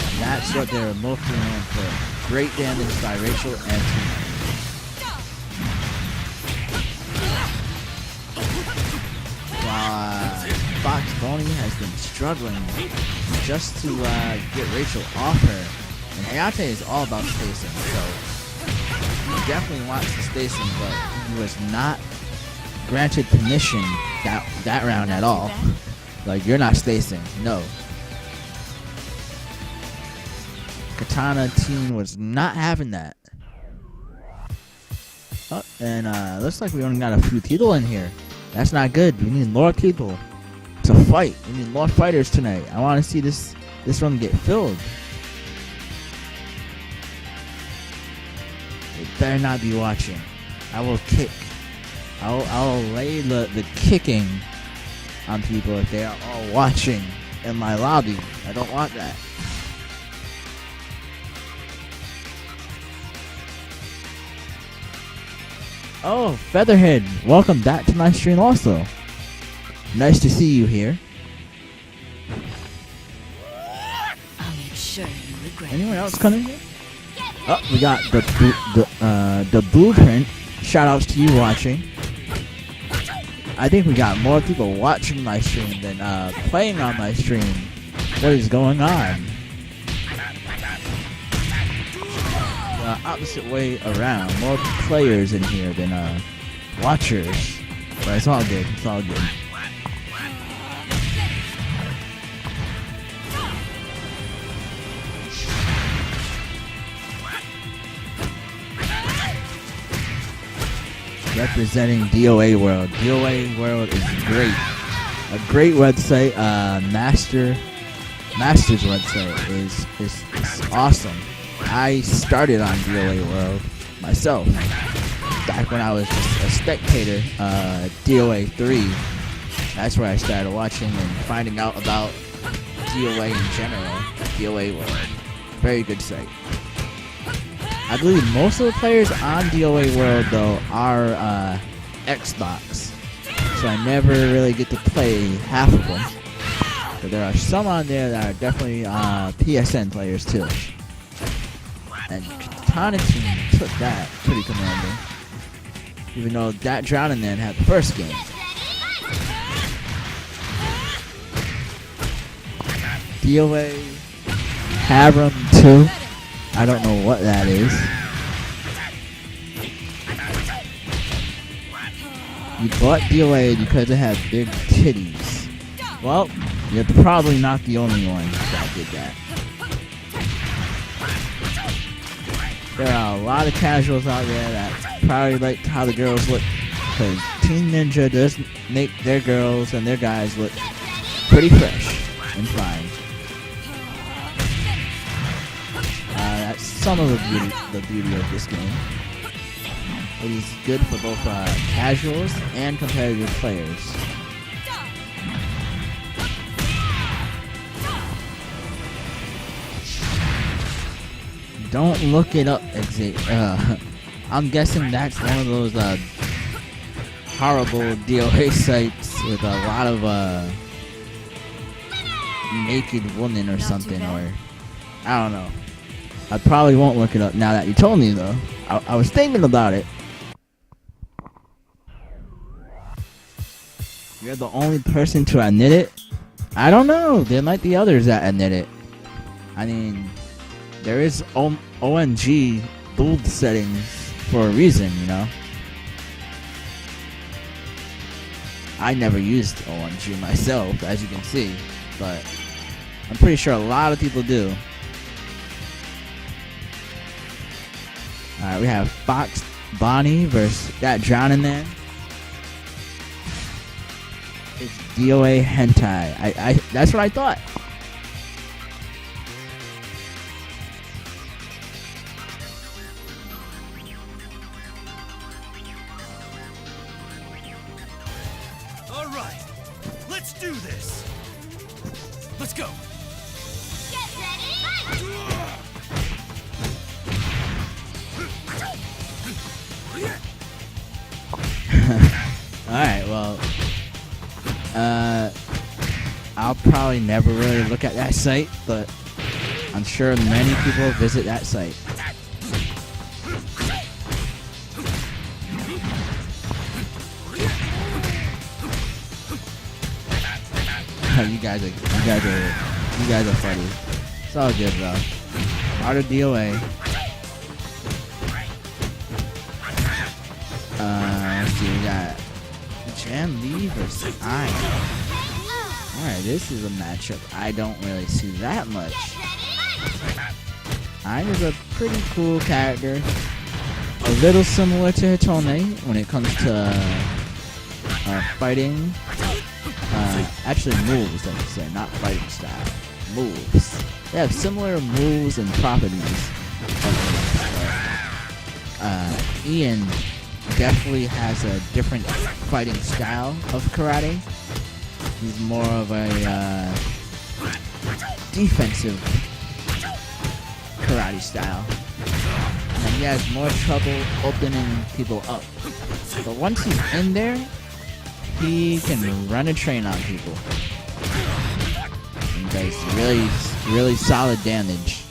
And that's what they're mostly known for. Great damage by Rachel and Tina. Fox Boney has been struggling just to get Rachel off her. And Hayate is all about spacing, so he definitely wants the spacing, but he was not granted permission that round at all. Like, you're not spacing. No. Katana team was not having that. Oh, and looks like we only got a few people in here. That's not good. We need more people to fight. We need more fighters tonight. I want to see this room get filled. They better not be watching. I will kick. I'll lay the kicking on people if they are all watching in my lobby. I don't want that. Oh, Featherhead, welcome back to my stream also. Nice to see you here. I'll make sure you regret Anyone this. else coming here? Oh, we got the blueprint. Shoutouts to you watching. I think we got more people watching my stream than playing on my stream. What is going on? Opposite way around. More players in here than watchers. But it's all good. It's all good. Representing DOA World. DOA World is great. A great website. Master's website is awesome. I started on DOA World myself back when I was just a spectator. DOA 3. That's where I started watching and finding out about DOA in general. DOA World. Very good site. I believe most of the players on DOA World, though, are Xbox. So I never really get to play half of them. But there are some on there that are definitely PSN players, too. And Katana team took that pretty commanding. Even though that Drowning Man had the first game. DOA Harem 2. I don't know what that is. You bought DOA because it had big titties. Well, you're probably not the only one that did that. There are a lot of casuals out there that probably like how the girls look. Because Team Ninja does make their girls and their guys look pretty fresh and fine. That's some of the beauty of this game. It is good for both casuals and competitive players. Don't look it up, I'm guessing that's one of those horrible DOA sites with a lot of naked women or something, or I don't know. I probably won't look it up now that you told me, though. I was thinking about it. You're the only person to admit it? I don't know. There might be others that admit it. I mean, there is OMG build settings for a reason, you know? I never used OMG myself, as you can see, but I'm pretty sure a lot of people do. Alright, we have Fox Bonnie versus that Drowning Man. It's DOA Hentai. I that's what I thought. Alright, let's do this. Let's go. Get ready. Alright, well, I'll probably never really look at that site, but I'm sure many people visit that site. You guys are funny. It's all good though. Art of DOA. Let's see, we got Jan Lee versus Iron. Alright, this is a matchup I don't really see that much. Iron is a pretty cool character. A little similar to Hitone when it comes to fighting. Actually moves, I should say, not fighting style. Moves. They have similar moves and properties. Ian definitely has a different fighting style of karate. He's more of a defensive karate style. And he has more trouble opening people up. But once he's in there, he can run a train on people. And does really, really solid damage.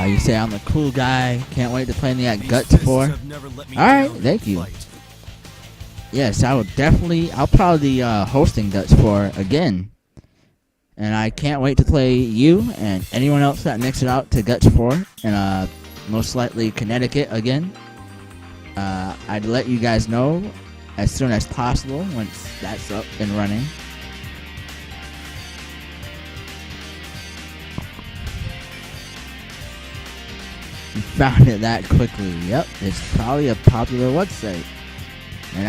You say I'm a cool guy. Can't wait to play in the Guts 4. Alright, thank you. Yes, I will definitely. I'll probably be hosting Guts 4 again. And I can't wait to play you and anyone else that makes it out to Guts 4. And most likely Connecticut again. I'd let you guys know as soon as possible once that's up and running. Found it that quickly. Yep, it's probably a popular website, and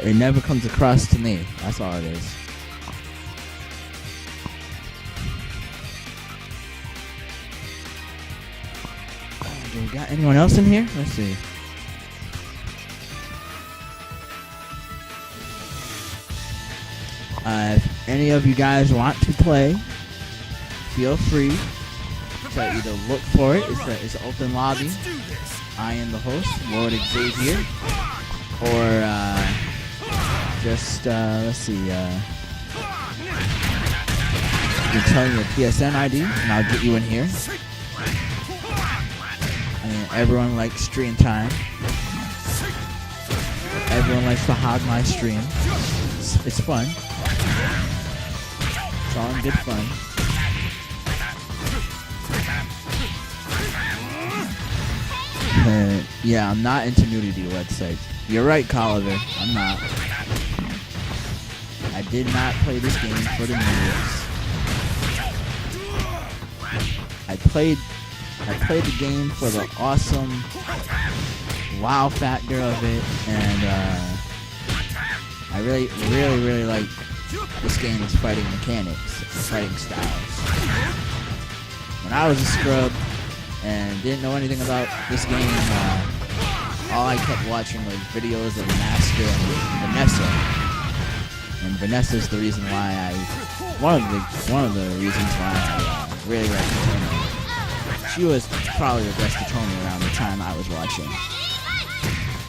it never comes across to me. That's all it is. Do we got anyone else in here? Let's see. If any of you guys want to play, feel free. So either look for it, it's an open lobby. I am the host, Lord Xavier. Or let's see, you can tell me your PSN ID and I'll get you in here. I mean, everyone likes stream time. Everyone likes to hog my stream. It's fun. It's all in good fun. Yeah, I'm not into nudity websites. You're right, Colliver. I'm not. I did not play this game for the nudes. I played the game for the awesome wow factor of it, and I really like this game's fighting mechanics, fighting styles. When I was a scrub and didn't know anything about this game, all I kept watching was videos of Master and Vanessa. And Vanessa's the reason why one of the reasons why I really like Hitone. She was probably the best Hitone around the time I was watching.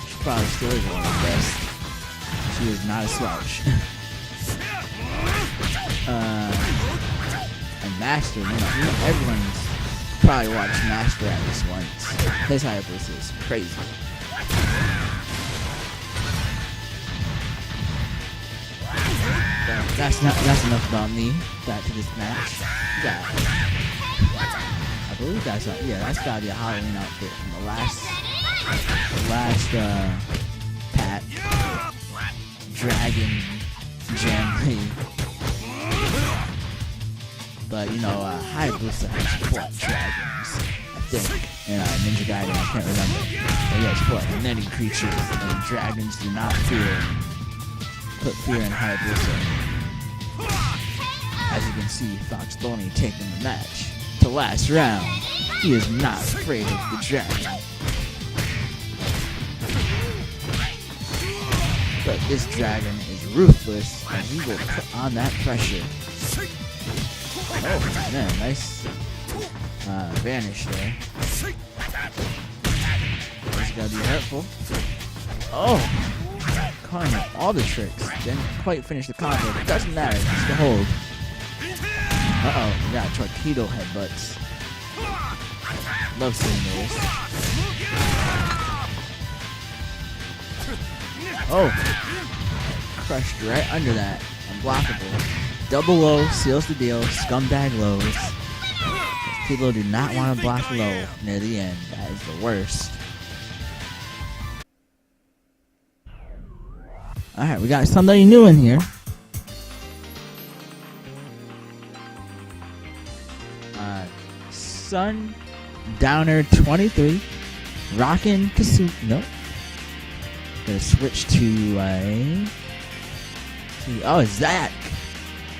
She probably still is one of the best. She is not a slouch. And Master, you know, everyone's probably watched Master at least once. His Hayabusa is crazy. That's enough about me. Back to this match. Yeah. I believe that's gotta be a Halloween outfit from the last Pat Dragon Jamly. But you know, Hayabusa has 4 dragons, I think, and Ninja Gaiden, I can't remember. But he has 4 many creatures, and dragons do not put fear in Hayabusa. As you can see, Fox Boney taking the match to last round. He is not afraid of the dragon. But this dragon is ruthless, and he will put on that pressure. Oh man, nice vanish there. This gotta be hurtful. Oh! Caught him with all the tricks. Didn't quite finish the combo, but it doesn't matter, it's the hold. Uh-oh, we got torpedo headbutts. Love seeing those. Oh. Crushed right under that. Unblockable. Double low seals the deal. Scumbag lows. People do not want to block low near the end. That is the worst. Alright, we got somebody new in here. Sun Downer 23. Rockin' Kasu. Nope. Gonna switch to Zach.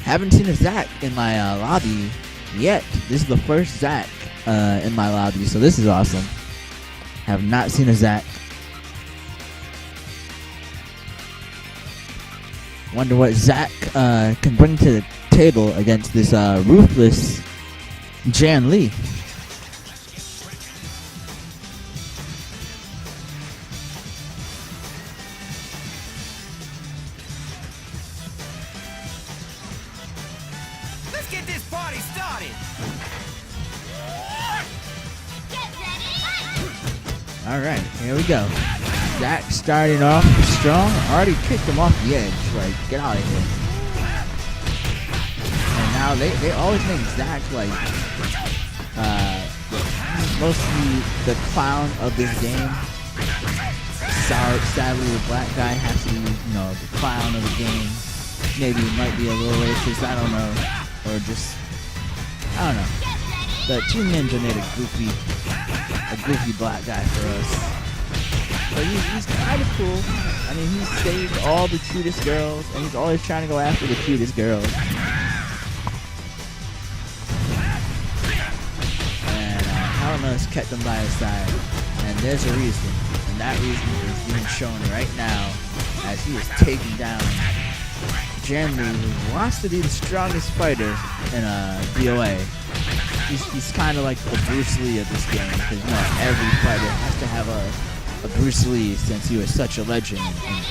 Haven't seen a Zach in my lobby yet. This is the first Zach in my lobby, so this is awesome. Have not seen a Zach. Wonder what Zach can bring to the table against this ruthless Jan Lee. Let's get this party started. Alright, here we go. Zach starting off strong. Already kicked him off the edge. Like, get out of here. And now they always make Zach like mostly the clown of this game. Sadly, the black guy has to be, the clown of the game. Maybe he might be a little racist, I don't know. Or just, I don't know. The Team Ninja made a goofy black guy for us. But he's kind of cool. I mean, he saved all the cutest girls, and he's always trying to go after the cutest girls. Has kept him by his side, and there's a reason, and that reason is being shown right now as he is taking down Jan Lee, who wants to be the strongest fighter in DOA. He's kind of like the Bruce Lee of this game, because every fighter has to have a Bruce Lee, since he was such a legend in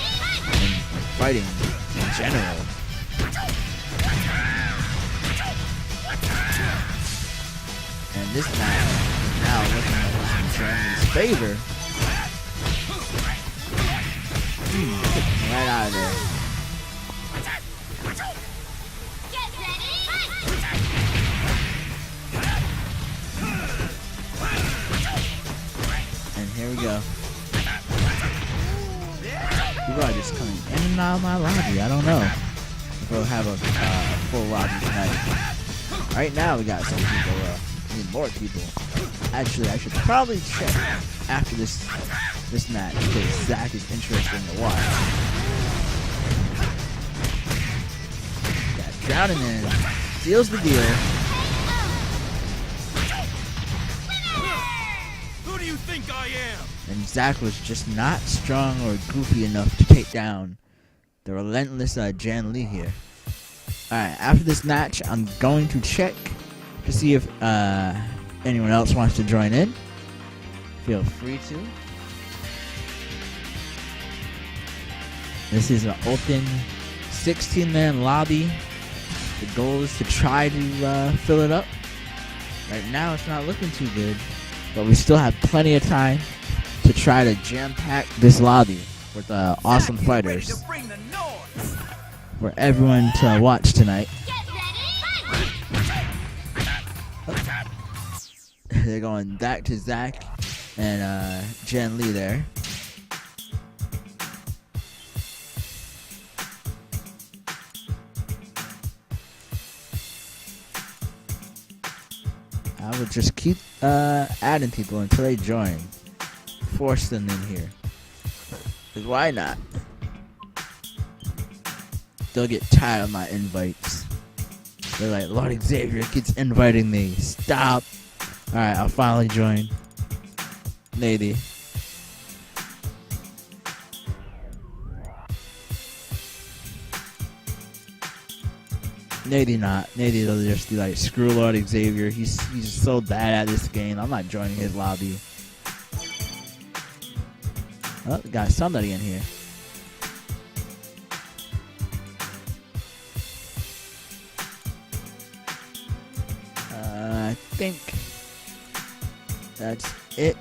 fighting in general. And this match now looking in Jeremy's favor. Right out of there. And here we go. People are just coming in and out of my lobby. I don't know if we'll have a full lobby tonight. Right now we got some people, more people. Actually, I should probably check after this match, because Zach is interesting to watch. Got Drowning in, seals the deal. Who do you think I am? And Zach was just not strong or goofy enough to take down the relentless Jan Lee here. Alright, after this match, I'm going to check to see if anyone else wants to join in. Feel free to. This is an open 16-man lobby. The goal is to try to fill it up. Right now it's not looking too good, but we still have plenty of time to try to jam-pack this lobby with awesome fighters for everyone to watch tonight. They're going back to Zach and Jan Lee there. I would just keep adding people until they join. Force them in here. 'Cause why not? They'll get tired of my invites. They're like, Lord Xavier keeps inviting me. Stop. Alright, I'll finally join. Lady. Maybe not. Maybe they'll just be like, screw Lord Xavier. He's so bad at this game. I'm not joining his lobby. Oh, we got somebody in here. I think that's it.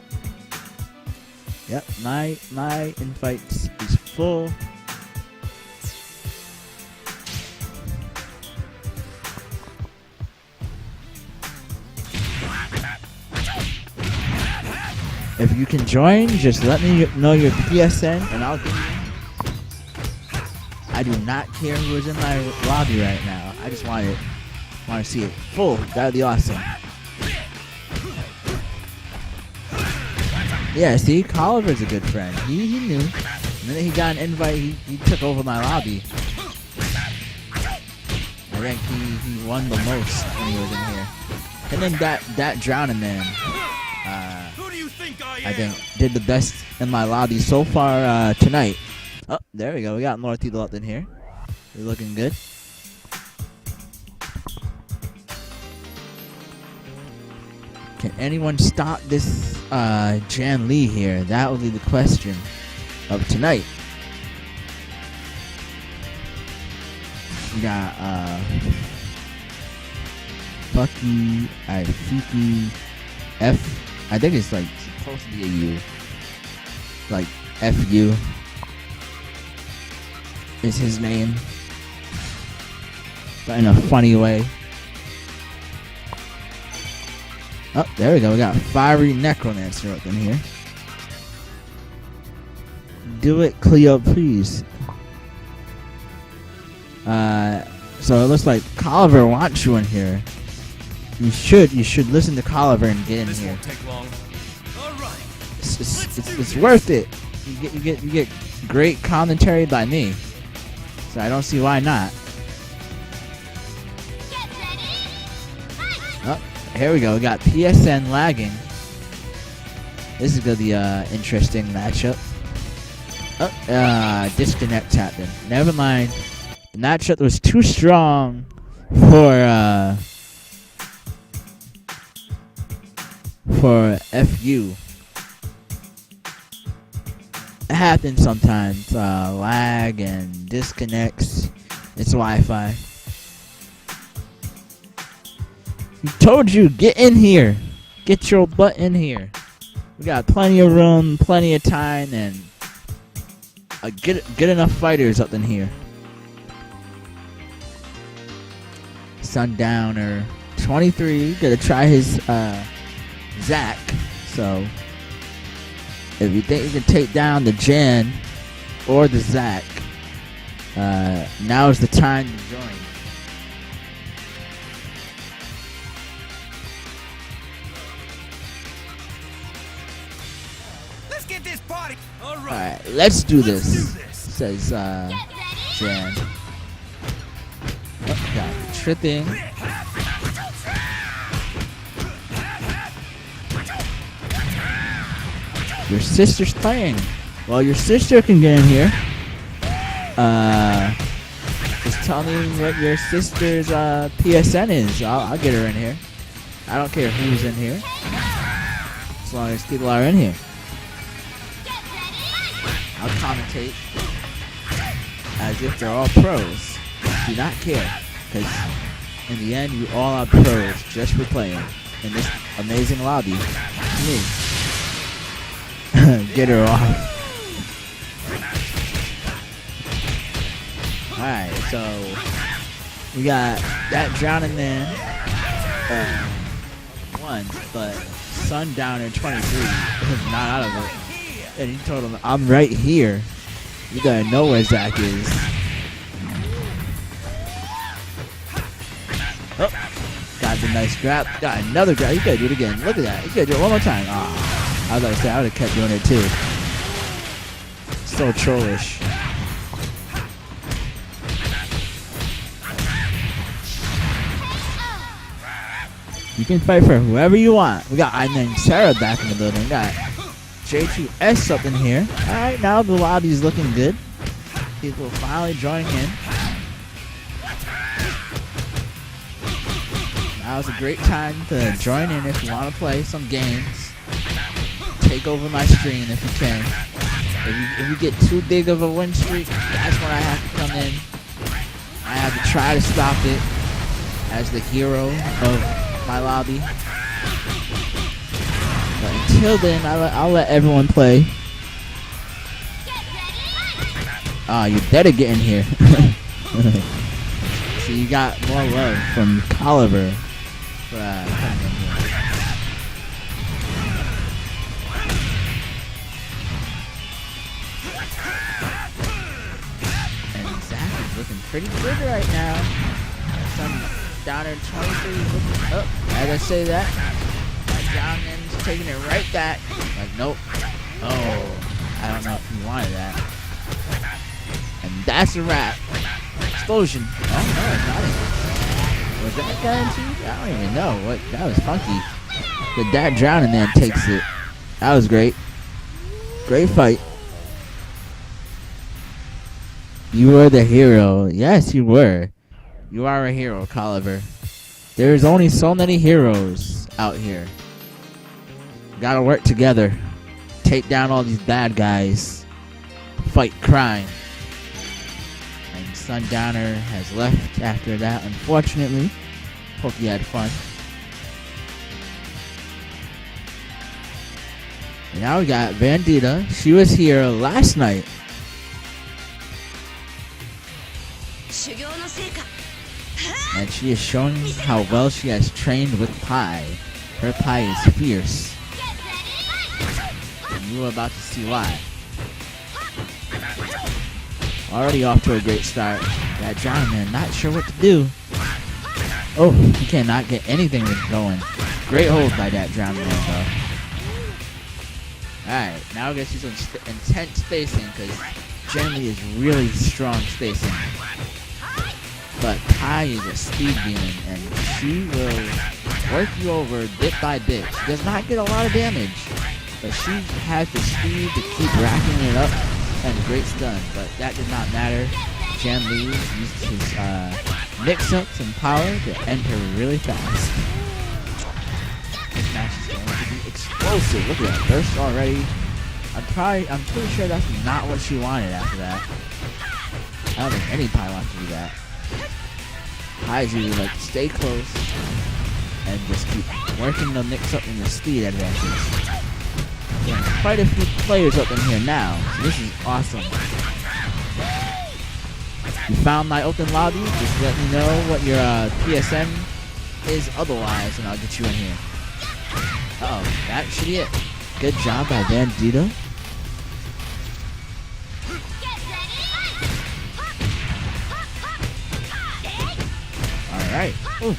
Yep, my invite is full. If you can join, just let me know your PSN and I'll give you. I do not care who is in my lobby right now. I just want to see it full. That'd be awesome. Yeah, see, Colliver's a good friend. He knew. The minute he got an invite, he took over my lobby. I think he won the most when he was in here. And then that drowning man, Who do you think I am? I think did the best in my lobby so far tonight. Oh, there we go. We got more people up in here. They're looking good. Can anyone stop this Jan Lee here? That will be the question of tonight. We got Bucky, Fiki, F. I think it's like supposed to be a U. Like FU is his name, but in a funny way. Oh, there we go. We got Fiery Necromancer up in here. Do it, Cleo, please. So it looks like Colliver wants you in here. You should listen to Colliver and get in This here. won't take long. All right. It's worth it. You get great commentary by me. So I don't see why not. Oh, here we go. We got PSN lagging. This is gonna be a interesting matchup. Oh, disconnect happened. Never mind. The matchup was too strong for FU. It happens sometimes. Lag and disconnects. It's Wi-Fi. He told you, get in here. Get your butt in here. We got plenty of room, plenty of time, and get enough fighters up in here. Sundowner 23 gonna try his Zac. So if you think you can take down the Jan or the Zac, now is the time to join. Let's get this party. All right. Alright, let's do Let's this, do this. says Jan. Oh, got tripping. Your sister's playing. Well, your sister can get in here. Just tell me what your sister's PSN is. I'll get her in here. I don't care who's in here, as long as people are in here. I'll commentate as if they're all pros. Do not care, because in the end, you all are pros just for playing in this amazing lobby. Me. Get her off. Alright, so we got that drowning man won, but Sundowner 23 is not out of it. And he told him, I'm right here. You gotta know where Zac is. Oh, got the nice grab. Got another grab. You gotta do it again. Look at that. You gotta do it one more time. Oh, I was about to say, I would have kept doing it too. So trollish. You can fight for whoever you want. We got Iman Sarah back in the building. We got J2S up in here. Alright, now the lobby's looking good. People finally joining in. Now's a great time to join in if you want to play some games. Take over my screen if you can. If you get too big of a win streak, that's when I have to come in. I have to try to stop it as the hero of my lobby. But until then, I'll let everyone play. Ah, you better get in here. So you got more love from Caliber for coming in here. And Zach is looking pretty good right now. Some Downer 23 looking up. As I say that, Downman's taking it right back. Like, nope. Oh, I don't know if you wanted that. And that's a wrap. Explosion. Oh no, got it. Was that guaranteed? I don't even know. What? That was funky. But that drowning man takes it. That was great. Great fight. You were the hero. Yes, you were. You are a hero, Caliber. There's only so many heroes out here. Gotta work together. Take down all these bad guys. Fight crime. And Sundowner has left after that, unfortunately. Hope you had fun. And now we got Vandita. She was here last night. And she is showing how well she has trained with Pi. Her Pi is fierce. And you are about to see why. Already off to a great start. That John man not sure what to do. Oh, he cannot get anything going. Great hold by that Drown man though. Alright, now I guess he's on intense spacing because Jenny is really strong spacing. But Pi is a speed demon and she will work you over bit by bit. She does not get a lot of damage, but she has the speed to keep racking it up and great stun. But that did not matter. Jan Lee used his mix-ups and power to end her really fast. This match is going to be explosive. Look at that burst already. I'm pretty sure that's not what she wanted after that. I don't think any Pi wants to do that. Pai's usually like stay close and just keep working the mix-up and the speed advantage. There's quite a few players up in here now, so this is awesome. You found my open lobby? Just let me know what your PSN is otherwise, and I'll get you in here. Uh-oh, that should be it. Good job by Vandita. Alright. Oof.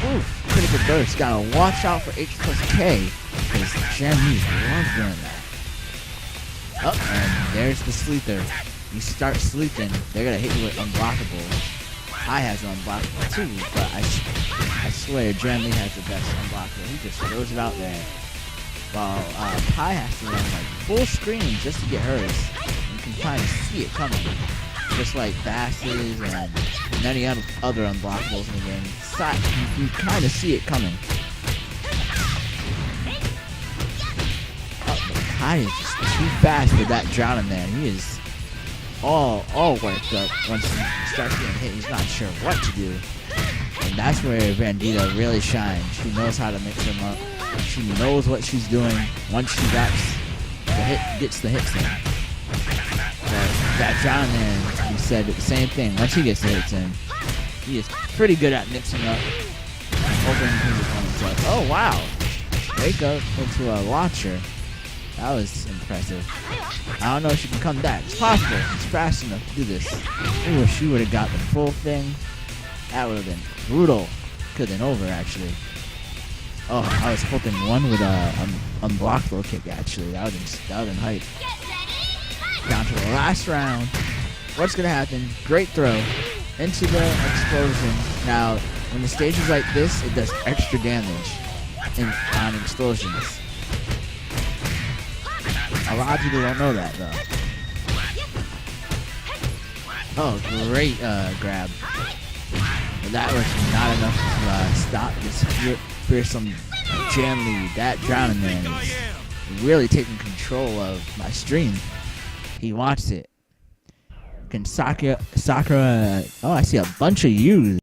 Oof. Critical burst. Gotta watch out for H plus K. Because Jammies love doing that. Oh, and there's the sleeper. You start sleeping, they're gonna hit you with unblockables. I has an unblockable too, but I swear Jamie has the best unblockable. He just throws it out there. While Pi has to run like full screen just to get hers. You can kind of see it coming. Just like Bass's and many other unblockables in the game. You kind of see it coming. Oh, but Pi is just too fast for that drowning man. He is all worked up once he starts getting hit. He's not sure what to do. And that's where Vandita really shines. She knows how to mix him up. She knows what she's doing once she gets the hits in. That John man, he said the same thing. Once he gets the hits in, he is pretty good at mixing up, opening his opponents up. Oh wow! Wake up into a launcher. That was impressive. I don't know if she can come back. It's possible. She's fast enough to do this. Ooh, if she would have got the full thing, that would have been brutal. Could have been over actually. Oh, I was hoping one with a unblockable kick actually. That would have been hype. Down to the last round. What's gonna happen? Great throw into the explosion. Now, when the stage is like this, it does extra damage on explosions. A lot of people don't know that though. Oh, great grab. But that was not enough to stop this fearsome Jan Lee. That drowning man is really taking control of my stream. He wants it. Can Sakura... Oh, I see a bunch of U's.